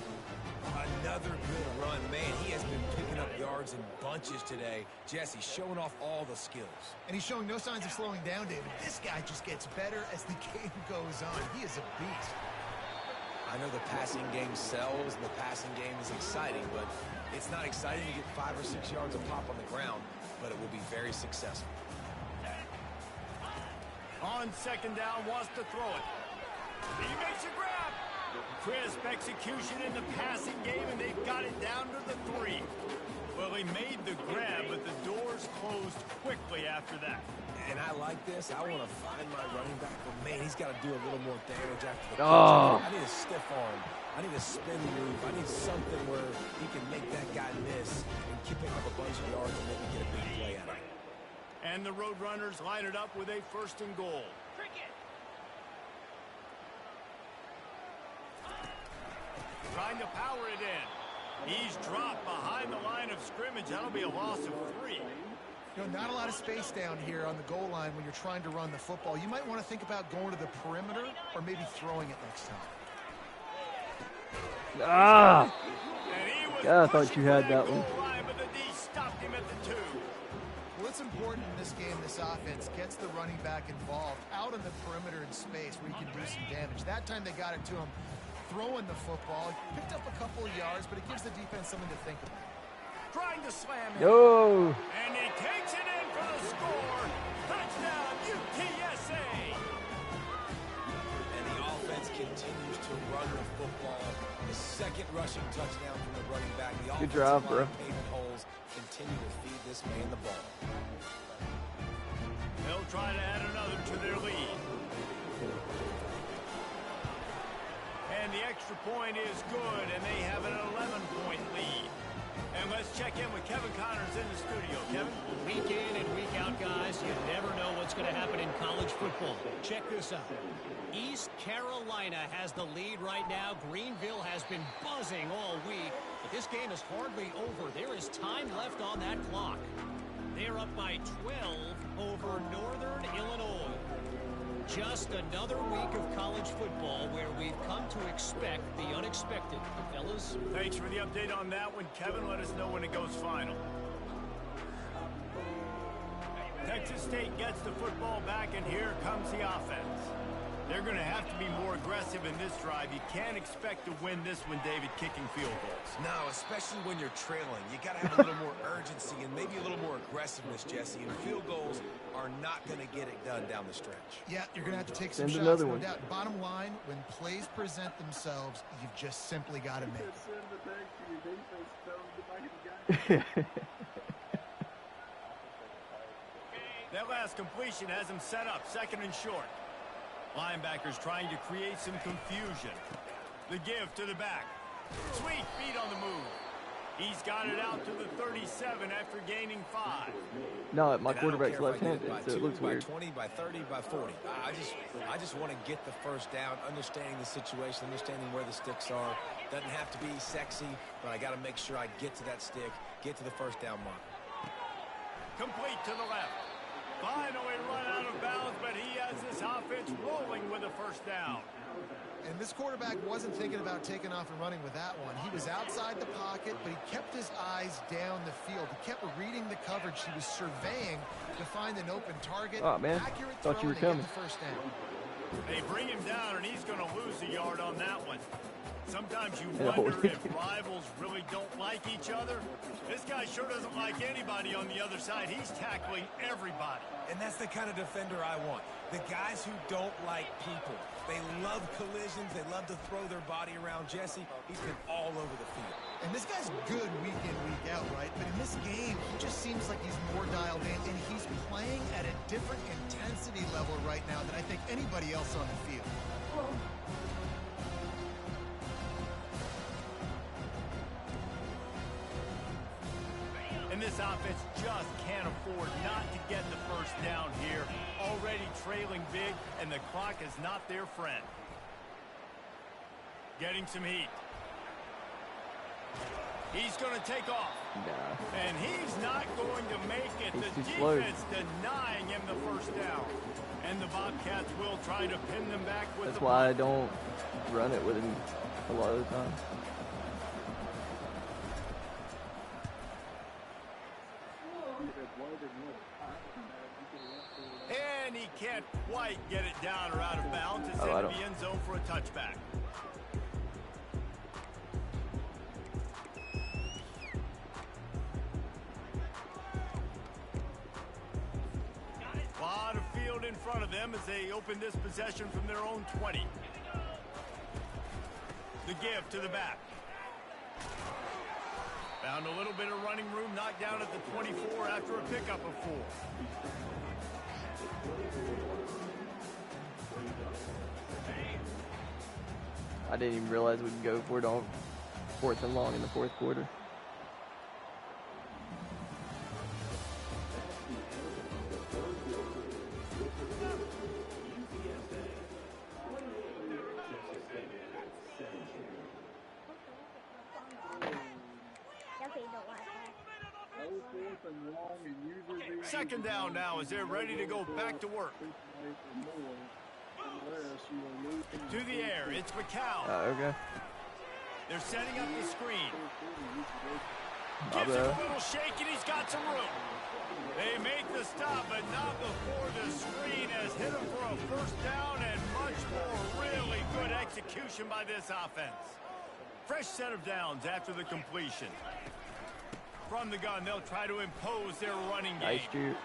Another good run. Man, he has been picking up yards in bunches today. Jesse showing off all the skills. And he's showing no signs of slowing down, David. This guy just gets better as the game goes on. He is a beast. I know the passing game sells and the passing game is exciting, but it's not exciting to get 5 or 6 yards a pop on the ground, but it will be very successful. On second down, wants to throw it. He makes a grab. Crisp execution in the passing game, and they've got it down to the 3. Well, he made the grab, but the doors closed quickly after that. And I like this. I want to find my running back, but man, he's got to do a little more damage after the catch. I need a stiff arm. I need a spin move. I need something where he can make that guy miss and keep up a bunch of yards and maybe get a big play out of it. And the Roadrunners line it up with a 1st and goal. Trying to power it in. He's dropped behind the line of scrimmage. That'll be a loss of 3. You know, not a lot of space down here on the goal line when you're trying to run the football. You might want to think about going to the perimeter or maybe throwing it next time. Ah! Yeah, I thought you had that one. But the D stopped him at the 2. Well, it's important in this game, this offense gets the running back involved out on the perimeter in space where he can do some damage. That time they got it to him throwing the football. He picked up a couple of yards, but it gives the defense something to think about. Trying to slam it. Yo! And he takes it in for the score. Touchdown, UTSA. And the offense continues to run the football. The 2nd rushing touchdown from the running back. The good drive, bro. Paving holes continue to feed this man the ball. They'll try to add another to their lead. And the extra point is good, and they have an 11-point lead. And let's check in with Kevin Connors in the studio. Kevin? Week in and week out, guys, you never know what's going to happen in college football. Check this out. East Carolina has the lead right now. Greenville has been buzzing all week, but this game is hardly over. There is time left on that clock. They're up by 12 over Northern Illinois. Just another week of college football where we've come to expect the unexpected. Fellas? Thanks for the update on that one, Kevin. Let us know when it goes final. Texas State gets the football back, and here comes the offense. They're going to have to be more aggressive in this drive. You can't expect to win this one, David, kicking field goals. No, especially when you're trailing. You got to have a little more urgency and maybe a little more aggressiveness, Jesse. And field goals are not going to get it done down the stretch. Yeah, you're going to have to take some shots, another no one. doubt. Bottom line, when plays present themselves, you've just simply got to make it. That last completion has him set up, 2nd and short. Linebackers trying to create some confusion. The give to the back. Sweet feet on the move. He's got it out to the 37 after gaining 5. No, my quarterback's left-handed, so it looks by weird. 20, by 30, by 40. I just want to get the first down, understanding the situation, understanding where the sticks are. Doesn't have to be sexy, but I got to make sure I get to that stick, get to the first down mark. Complete to the left. Finally run out of bounds, but he has this offense rolling with a 1st down. And this quarterback wasn't thinking about taking off and running with that one. He was outside the pocket, but he kept his eyes down the field. He kept reading the coverage. He was surveying to find an open target. Oh, man. Accurate Thought you were throw, and coming. they get the 1st down. They bring him down, and he's going to lose a yard on that one. Sometimes you wonder if rivals really don't like each other. This guy sure doesn't like anybody on the other side. He's tackling everybody. And that's the kind of defender I want. The guys who don't like people. They love collisions. They love to throw their body around. Jesse, he's been all over the field. And this guy's good week in, week out, right? But in this game, he just seems like he's more dialed in, and he's playing at a different intensity level right now than I think anybody else on the field. And this offense just can't afford not to get the first down here. Already trailing big, and the clock is not their friend. Getting some heat. He's going to take off. Nah. And he's not going to make it. He's The too slow. defense denying him the first down. And the Bobcats will try to pin them back with That's the why I punt. don't run it with him a lot of the time. And he can't quite get it down or out of bounds. It's Oh, I into don't- the end zone for a touchback. A lot of field in front of them as they open this possession from their own 20. The give to the back. Found a little bit of running room, knocked down at the 24 after a pickup of 4. I didn't even realize we could go for it on 4th and long in the 4th quarter. Second down now as they're ready to go back to work. To the air, it's McCown. Okay. They're setting up the screen. My Gives him bad. a little shake and he's got some room. They make the stop, but not before the screen has hit him for a first down and much more. Really good execution by this offense. Fresh set of downs after the completion. From the gun, they'll try to impose their running game. Nice shoot.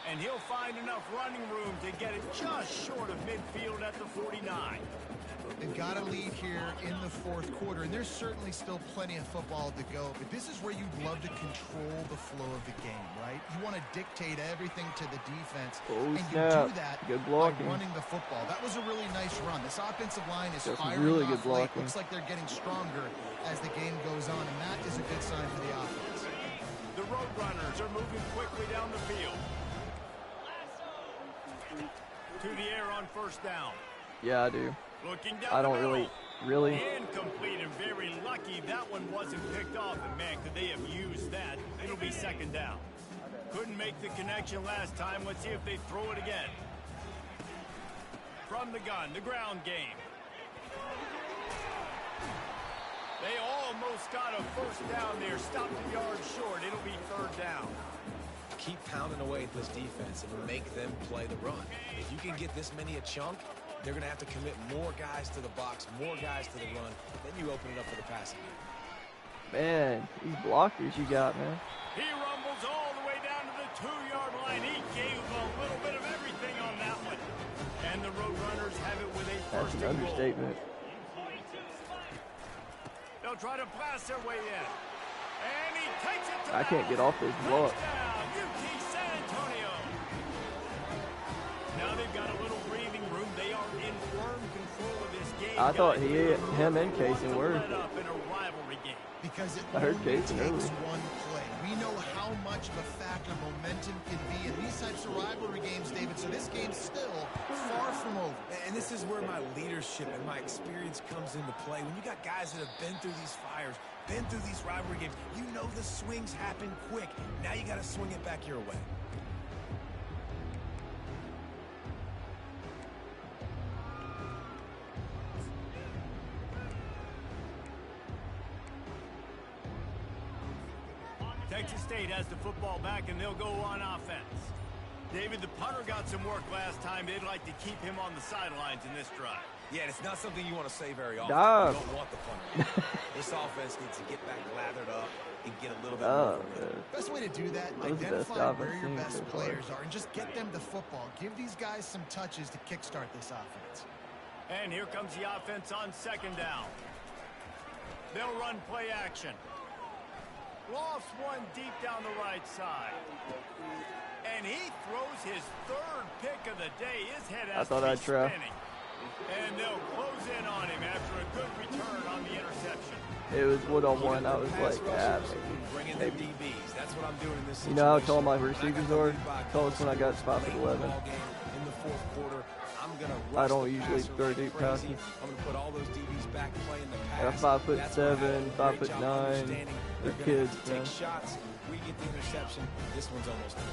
And he'll find enough running room to get it just short of midfield at the 49. They've got a lead here in the 4th quarter, and there's certainly still plenty of football to go, but this is where you'd love to control the flow of the game, right? You want to dictate everything to the defense, Oh, and you snap. do that Good by blocking. running the football. That was a really nice run. This offensive line is That's firing really off good late. blocking. Looks like they're getting stronger as the game goes on, and that is a good sign for the offense. The Roadrunners are moving quickly down the field. To the air on first down. Yeah, I do. Looking down I don't the middle. really. Incomplete and very lucky that one wasn't picked off. And man, could they have used that? It'll be second down. Couldn't make the connection last time. Let's see if they throw it again. From the gun, the ground game. They almost got a first down there. Stopped a yard short. It'll be third down. Keep pounding away at this defense and make them play the run. If you can get this many a chunk, they're going to have to commit more guys to the box, more guys to the run. Then you open it up for the passing game. Man, these blockers you got, man. He rumbles all the way down to the 2-yard line. He gave a little bit of everything on that one. And the Roadrunners have it with a That's first an and goal. understatement. They'll try to blast their way in. And he takes it to I can't get off this block. Touchdown, UT San Antonio. Now they've got a little breathing room. They are in firm control of this game. I thought guys. him and Casey were. Let up in a rivalry game. Because it I heard only Casey takes earlier. one play. We know how much of a factor momentum can be in these types of rivalry games, David, so this game's still far from over. And this is where my leadership and my experience comes into play. When you got guys that have been through these fires, been through these rivalry games, you know the swings happen quick. Now you got to swing it back your way. Texas State has the football back, and they'll go on offense. David, the punter got some work last time. They'd like to keep him on the sidelines in this drive. Yeah, and it's not something you want to say very often. Dog. You don't want the punter. This offense needs to get back lathered up and get a little bit more from it. Best way to do that, That was the best identify job where I've your seen best so far. players are and just get them the football. Give these guys some touches to kickstart this offense. And here comes the offense on second down. They'll run play action. Lofts one deep down the right side. And he throws his third pick of the day. His head has to be spinning. And they'll close in on him after a good return on the interception. It was one-on-one. I was like, ah, bringing the DBs. That's what I'm doing in this situation. You know how tall my receivers are? Tallest when I got 5'11". In the fourth quarter, I'm gonna I don't usually throw deep passes. I'm gonna put all those DBs back playing the pass. I got 5'7", 5'9". They're kids, man. Take shots. We get the interception. This one's almost done.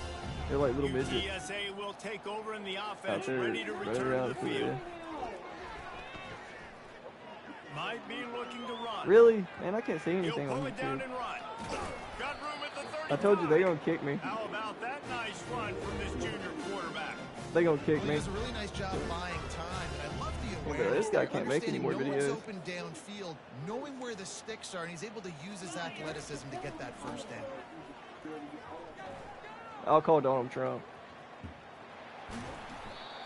They're like little midgets. UTSA will take over in the offense, Out there, ready to return to the field. Might be looking to run. Really? Man, I can't see anything on YouTube. Down and run. Got room at the 35. I told you they're going to kick me. How about that nice run from this junior quarterback? They're going to kick me. He does a really nice job buying time, and I love the awareness. This guy can't make any more videos. Open downfield, knowing where the sticks are, and he's able to use his athleticism to get that first down. I'll call Donald Trump.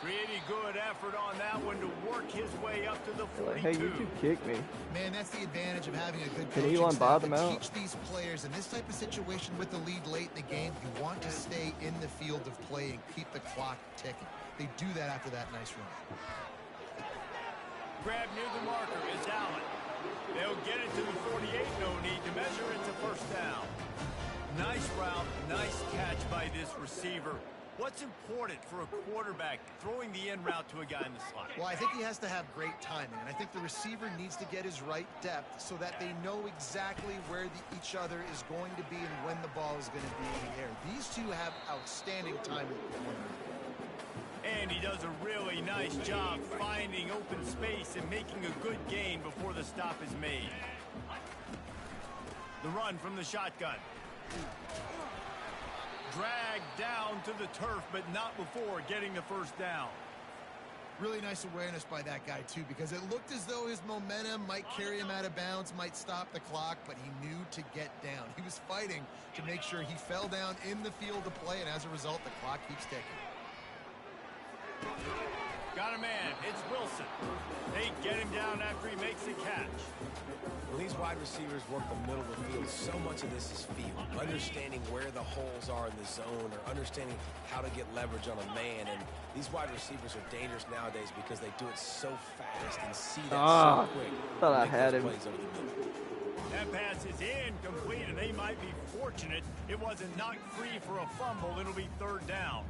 Pretty good effort on that one to work his way up to the 42. Like, hey, you two kick me. Man, that's the advantage of having a good coaching staff. Can Elon buy them out? Teach these players in this type of situation with the lead late in the game. You want to stay in the field of play and keep the clock ticking. They do that after that nice run. Grab near the marker is Allen. They'll get it to the 48. No need to measure. It's a first down. Nice route, nice catch by this receiver. What's important for a quarterback throwing the in route to a guy in the slot? Well, I think he has to have great timing, and I think the receiver needs to get his right depth so that they know exactly where each other is going to be and when the ball is going to be in the air. These two have outstanding timing. And he does a really nice job finding open space and making a good gain before the stop is made. The run from the shotgun. Dragged down to the turf, but not before getting the first down. Really nice awareness by that guy, too, because it looked as though his momentum might carry him out of bounds, might stop the clock, but he knew to get down. He was fighting to make sure he fell down in the field of play, and as a result, the clock keeps ticking. Got a man. It's Wilson. They get him down after he makes the catch. When these wide receivers work the middle of the field, so much of this is feel. Understanding where the holes are in the zone or understanding how to get leverage on a man. And these wide receivers are dangerous nowadays because they do it so fast and see that so quick. Thought I had him. That pass is incomplete, and they might be fortunate it wasn't knocked free for a fumble. It'll be third down.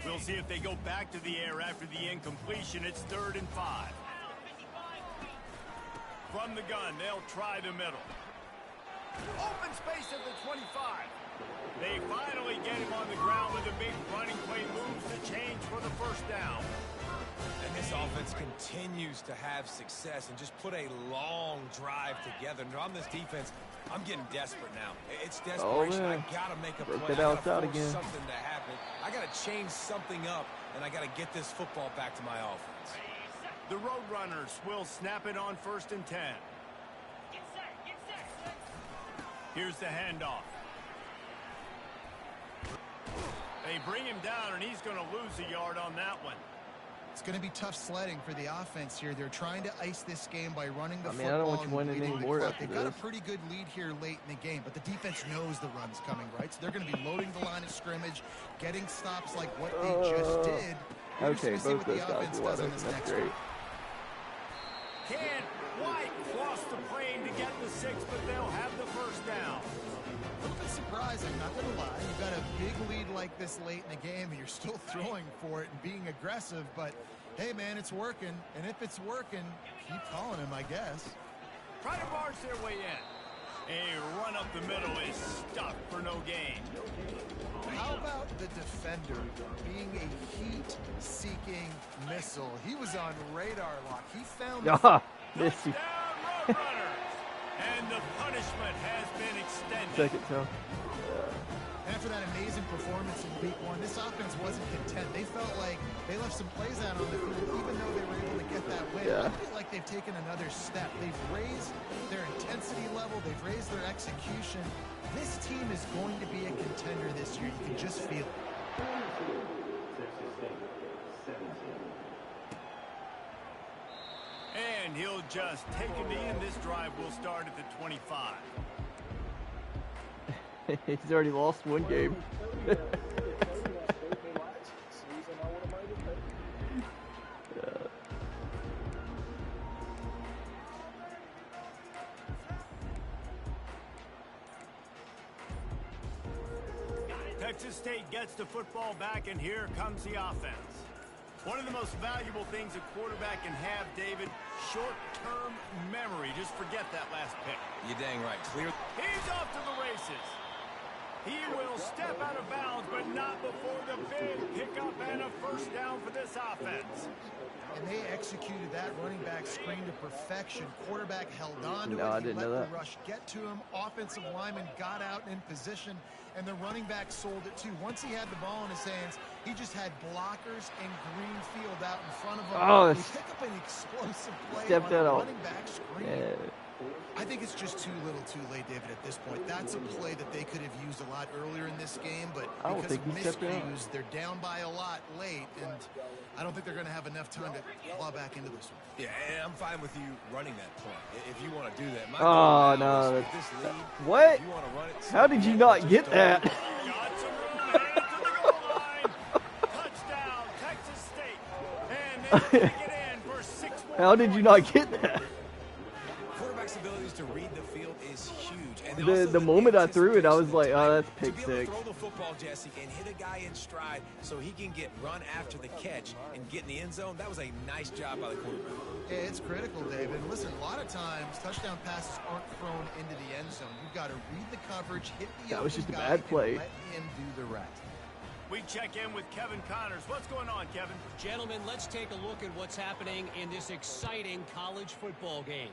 We'll see if they go back to the air after the incompletion. It's 3rd and 5. From the gun, they'll try the middle. Open space at the 25. They finally get him on the ground with a big running play moves to change for the first down. And this offense continues to have success and just put a long drive together. And on this defense, I'm getting desperate now. It's desperation. I got to make a play. I got to force something to happen. I got to change something up, and I got to get this football back to my offense. The Roadrunners will snap it on 1st and 10. Here's the handoff. They bring him down, and he's going to lose a yard on that one. It's going to be tough sledding for the offense here. They're trying to ice this game by running the football. I don't want you winning anymore after They've got a pretty good lead here late in the game, but the defense knows the run's coming, right? So they're going to be loading the line of scrimmage, getting stops like what they just did. Okay, both those guys are wide open. That's great. Can't quite cross the plane to get the 6, but they'll have the first down. A little bit surprising, not going to lie. You've got a big lead like this late in the game, and you're still throwing for it and being aggressive. But, hey, man, it's working. And if it's working, keep calling him, I guess. Try to barge their way in. A run up the middle is stuck for no gain. How about the defender being a heat-seeking missile? He was on radar lock. He found Touchdown, Roadrunners. And the punishment has been extended. Second down. After that amazing performance in week 1, this offense wasn't content. They felt like they left some plays out on the field, even though they were able to get that win. I feel like they've taken another step. They've raised their intensity level. They've raised their execution. This team is going to be a contender this year. You can just feel it. And he'll just take a knee, and this drive will start at the 25. He's already lost one game. Texas State gets the football back, and here comes the offense. One of the most valuable things a quarterback can have, David, short-term memory. Just forget that last pick. You're dang right. Clear. He's off to the races. He will step out of bounds, but not before the big pickup and a first down for this offense. And they executed that running back screen to perfection. Quarterback held on to No, I it. He didn't let know the that. rush get to him. Offensive lineman got out in position, and the running back sold it too. Once he had the ball in his hands, he just had blockers and green field out in front of him. Oh, He picked up an explosive play stepped on a out. running back screen. Yeah. I think it's just too little too late, David, at this point. That's a play that they could have used a lot earlier in this game, but I don't because think of he stepped out. miscues, they're down by a lot late, and I don't think they're going to have enough time to claw back into this one. Yeah, and I'm fine with you running that point if you want to do that. My Oh, goal now no, is with that's- this lead, What? if you want to run it, How did you not get that? Got some room, headed to the goal line. Touchdown, Texas State. And they kick it in for 6 more. How did you not get that? Quarterback's abilities to read the field is huge. And The also moment I threw it, I was anticipation like, and oh, time that's pick to be able to six. throw the football, Jesse, and hit a guy in stride so he can get run after the catch and get in the end zone. That was a nice job by the quarterback. Yeah, it's critical, David. Listen, a lot of times touchdown passes aren't thrown into the end zone. You've got to read the coverage, hit the That was open just a guy, bad and play. let him do the rest. We check in with Kevin Connors. What's going on, Kevin? Gentlemen, let's take a look at what's happening in this exciting college football game.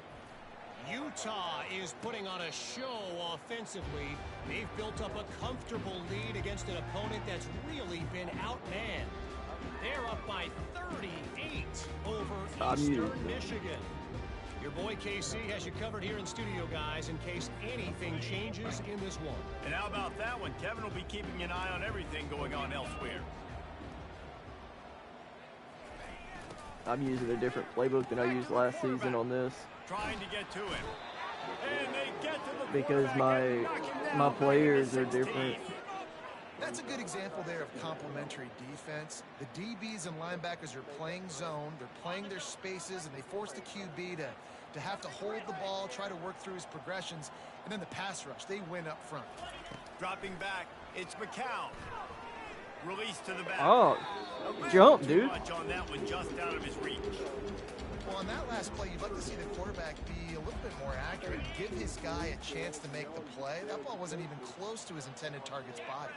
Utah is putting on a show offensively. They've built up a comfortable lead against an opponent that's really been outmanned. They're up by 38 over Eastern Michigan. Your boy KC has you covered here in studio, guys, in case anything changes in this one. And how about that one? Kevin will be keeping an eye on everything going on elsewhere. I'm using a different playbook than I used last season on this Trying to get to him. And they get to the because quarterback and knock him down my for players are 16. different. That's a good example there of complementary defense. The DBs and linebackers are playing zone. They're playing their spaces, and they force the QB to have to hold the ball, try to work through his progressions, and then the pass rush. They win up front. Dropping back, it's McCown. Release to the back. Oh, jump, Too dude. much on that one, just out of his reach. Well, on that last play, you'd like to see the quarterback be a little bit more accurate, give his guy a chance to make the play. That ball wasn't even close to his intended target's body.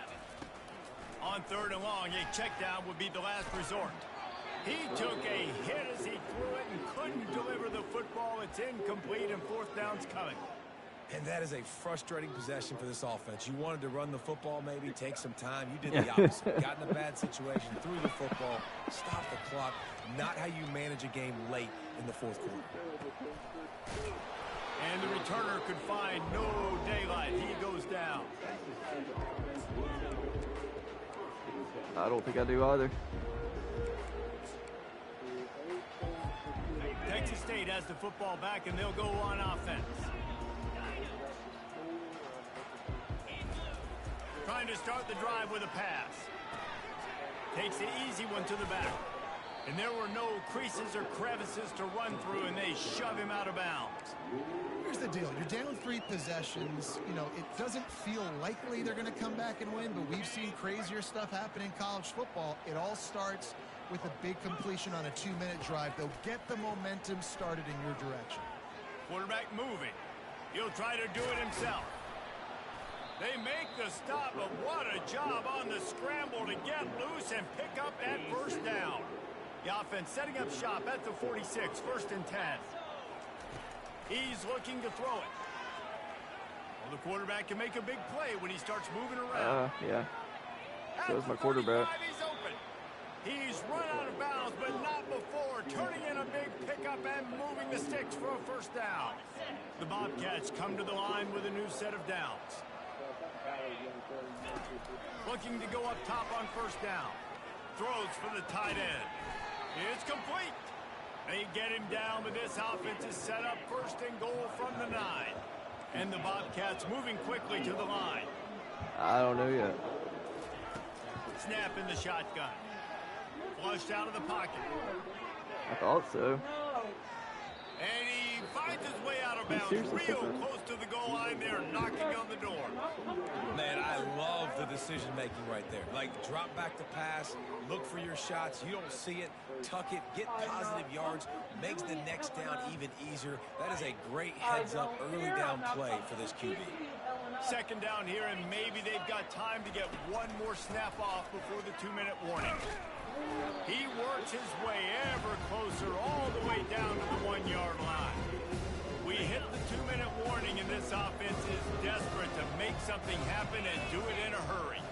On 3rd and long, a check down would be the last resort. He took a hit as he threw it and couldn't deliver the football. It's incomplete, and 4th down's coming. And that is a frustrating possession for this offense. You wanted to run the football, maybe take some time. You did the opposite. Got in a bad situation, threw the football, stopped the clock. Not how you manage a game late in the 4th quarter. And the returner could find no daylight. He goes down. I don't think I do either. Texas State has the football back, and they'll go on offense. Trying to start the drive with a pass. Takes the easy one to the back. And there were no creases or crevices to run through, and they shove him out of bounds. Here's the deal. You're down 3 possessions. You know, it doesn't feel likely they're going to come back and win, but we've seen crazier stuff happen in college football. It all starts with a big completion on a 2-minute drive. They'll get the momentum started in your direction. Quarterback moving. He'll try to do it himself. They make the stop, but what a job on the scramble to get loose and pick up that 1st down. The offense setting up shop at the 46, 1st and 10. He's looking to throw it. Well, the quarterback can make a big play when he starts moving around. Yeah. So is my quarterback. He's open. He's run out of bounds, but not before turning in a big pickup and moving the sticks for a 1st down. The Bobcats come to the line with a new set of downs. Looking to go up top on 1st down. Throws for the tight end. It's complete. They get him down, but this offense is set up 1st and goal from the 9. And the Bobcats moving quickly to the line. I don't know yet. Snap in the shotgun. Flushed out of the pocket. I thought so. And he finds his way out of bounds real close to the goal line there, knocking on the door. Man, I love the decision-making right there. Like, drop back the pass, look for your shots. You don't see it, tuck it, get positive yards, makes the next down even easier. That is a great heads-up early down play for this QB. Second down here, and maybe they've got time to get one more snap off before the 2-minute warning. He works his way ever closer all the way down to the 1-yard line. We hit the 2-minute warning, and this offense is desperate to make something happen and do it in a hurry.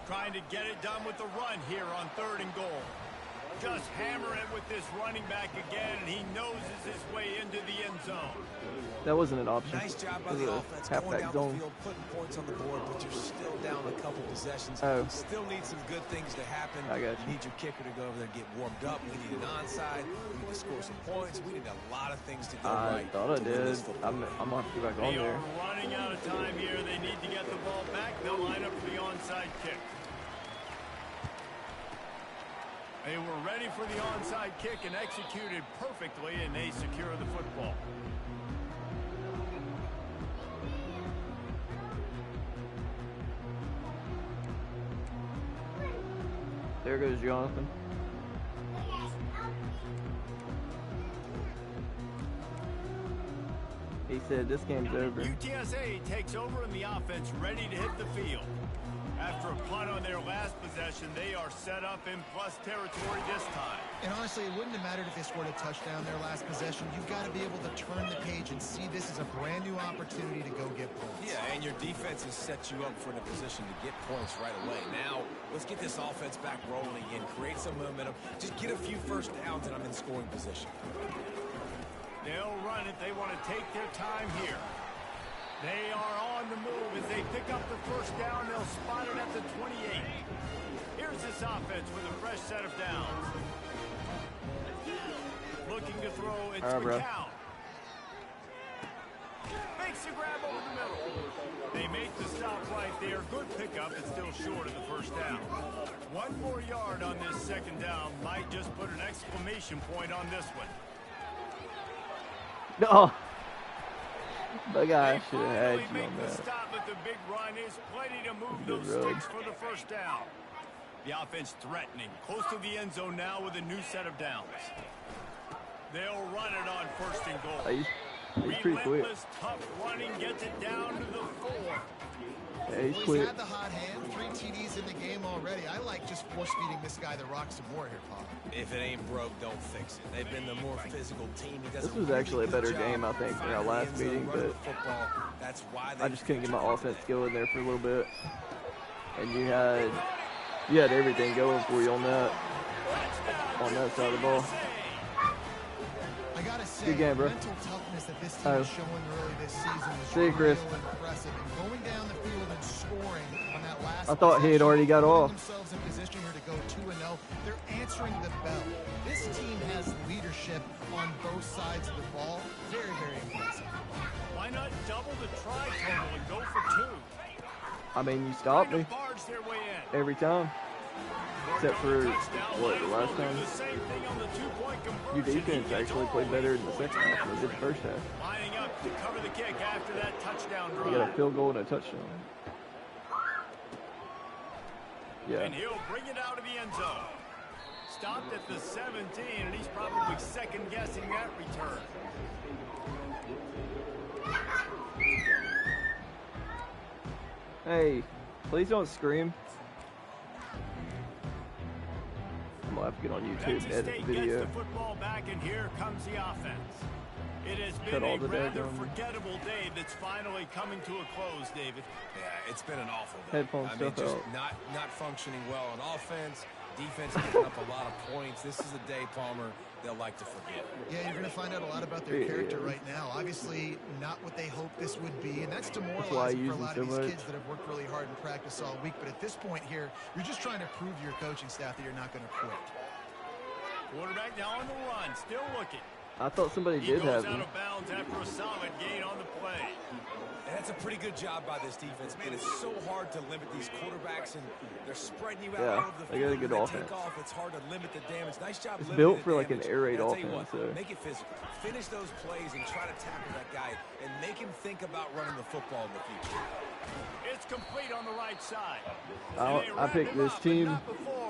Trying to get it done with the run here on 3rd and goal. Just hammer it with this running back again, and he noses his way into the end zone. That wasn't an option. Nice job by the offense going down the field, putting points on the board, but you're still down a couple possessions. Oh. Still need some good things to happen. I got you. You need your kicker to go over there and get warmed up. We need an onside. We need to score some points. We need a lot of things to go right. I thought I did. I'm going to have to go back on there. They are running out of time here. They need to get the ball back. They'll line up for the onside kick. They were ready for the onside kick and executed perfectly, and they secure the football. There goes Jonathan. He said this game's over. UTSA takes over and the offense ready to hit the field. After a punt on their last possession, they are set up in plus territory this time. And honestly, it wouldn't have mattered if they scored a touchdown their last possession. You've got to be able to turn the page and see this as a brand new opportunity to go get points. Yeah, and your defense has set you up for a position to get points right away. Now, let's get this offense back rolling again, create some momentum. Just get a few first downs, and I'm in scoring position. They'll run it. They want to take their time here. They are on the move as they pick up the first down. They'll spot it at the 28. Here's this offense with a fresh set of downs. Looking to throw, it's McCown. Makes a grab over the middle. They make the stop right there. Good pickup, but still short of the first down. 1 more yard on this second down might just put an exclamation point on this one. No. The guy should have had you on that. Stop, but the big run is plenty to move those sticks for the first down. The offense threatening, close to the end zone now with a new set of downs. They'll run it on 1st and goal. He's pretty quick. Tough running gets it down to the 4. Yeah, he's quick. He's had the hot hand, 3 TDs in the game already. I like just force-feeding this guy the rock some more here, Paul. If it ain't broke, don't fix it. They've been the more physical team. This was actually a better game, I think, than our last meeting, but I just couldn't get my offense going there for a little bit. And you had everything going for you on that side of the ball. I gotta say, good game, bro. mental toughness that this team is showing early this season is real impressive. And going down the field and scoring on that last I thought he had already got off. Themselves in position here to go 2-0. They're answering the bell. This team has leadership on both sides of the ball. Very, very impressive. Why not double the try total and go for 2? I mean, you stopped me every time. Except for, what, the last time? Your defense actually played better in the second half than it did the first half. Lining up to cover the kick after that touchdown drive. You got a field goal and a touchdown. Yeah. And he'll bring it out of the end zone. Stopped at the 17, and he's probably second-guessing that return. Hey, please don't scream. I'm gonna have to get on YouTube and edit the video. Gets the football back, and here comes the offense. It has been a rather forgettable day that's finally coming to a close, David. Yeah, it's been an awful day. Headphones just not functioning well on offense. Defense giving up a lot of points. This is a day, Palmer, they'll like to forget. Yeah, you're going to find out a lot about their character right now. Obviously, not what they hoped this would be, and that's demoralizing for a lot of these kids that have worked really hard in practice all week. But at this point here, you're just trying to prove to your coaching staff that you're not going to quit. Quarterback now on the run, still looking. I thought somebody did have him. Out of bounds after a solid gain on the play. And that's a pretty good job by this defense. Man, it's so hard to limit these quarterbacks, and they're spreading you out all over the field. They got a good offense. Take off. It's hard to limit the damage. Nice job. It's built for like an air raid offense. So. Make it physical. Finish those plays and try to tackle that guy and make him think about running the football in the future. It's complete on the right side. I picked this team.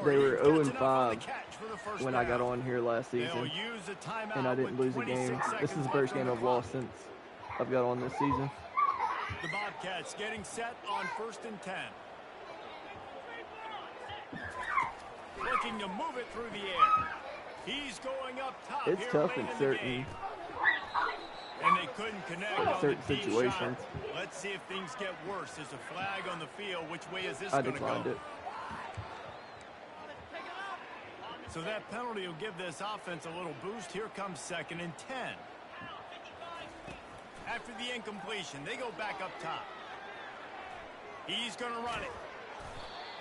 They were 0-5 when I got on here last season, and I didn't lose a game. This is the first game I've lost since I've got on this season. The Bobcats getting set on 1st and 10. Looking to move it through the air. He's going up top. It's tough in certain and they couldn't connect on certain the situations. Shot. Let's see if things get worse. There's a flag on the field. Which way is this I going to go? declined it. So that penalty will give this offense a little boost. Here comes 2nd and 10. After the incompletion, they go back up top. He's going to run it.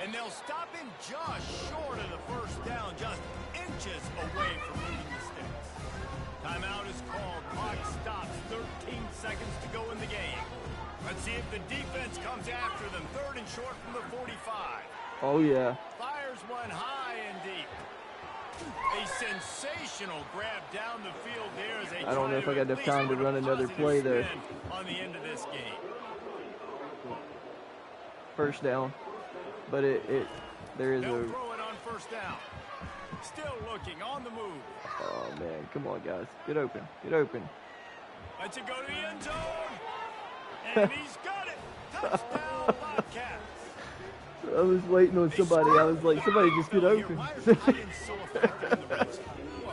And they'll stop him just short of the first down, just inches away from moving the sticks. Timeout is called. Clock stops. 13 seconds to go in the game. Let's see if the defense comes after them. 3rd and short from the 45. Oh, yeah. Fires one high and deep. A sensational grab down the field there as they I don't know if I got enough time to run another play there. On the end of this game. First down. But there is They'll a... throw it on 1st down. Still looking on the move. Oh, man. Come on, guys. Get open. Get open. Lets it go to the end zone. And he's got it. Touchdown, Bobcats. I was waiting on somebody. I was like, somebody just get open. Well,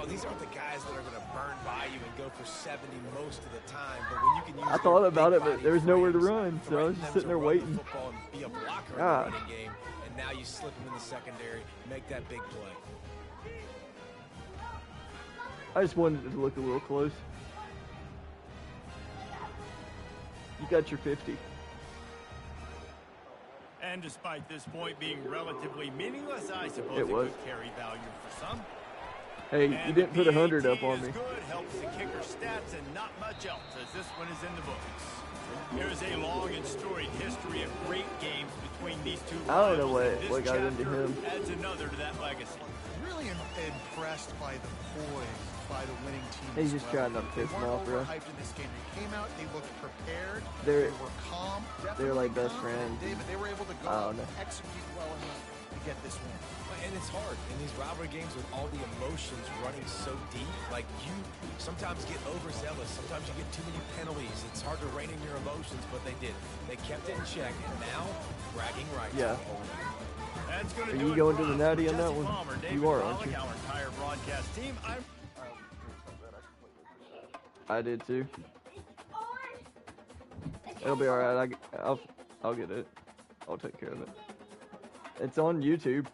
these aren't the guys that are going to burn by you and go for 70 most of the time. But when you can use I thought about it, but there was nowhere to run, so I was just sitting there waiting. Be a blocker in the running game, and now you slip him in the secondary, make that big play. I just wanted it to look a little close. You got your 50. And despite this point being relatively meaningless, I suppose it was. Could carry value for some. Hey, and you didn't put 100 up on is me. Good, helps the kicker stats and not much else as this one is in the books. Here's a long and storied history of great games between these two rivals. I don't know what got into him. Adds another to that legacy. Really impressed by the poise by the winning team. He's just trying not to piss him off, bro. Hyped in this game. They came out, they looked prepared. They were calm. They're like best friends. David, they were able to go out and execute well enough to get this win. And it's hard in these rivalry games with all the emotions running so deep. Like, you sometimes get overzealous. Sometimes you get too many penalties. It's hard to rein in your emotions, but they did. They kept it in check, and now bragging rights. Yeah. That's gonna Are do you it going for to the us. natty on Jesse that one? Palmer, David You are, Pollock, aren't you? Our entire broadcast team. I did too. It'll be all right. I'll get it. I'll take care of it. It's on YouTube.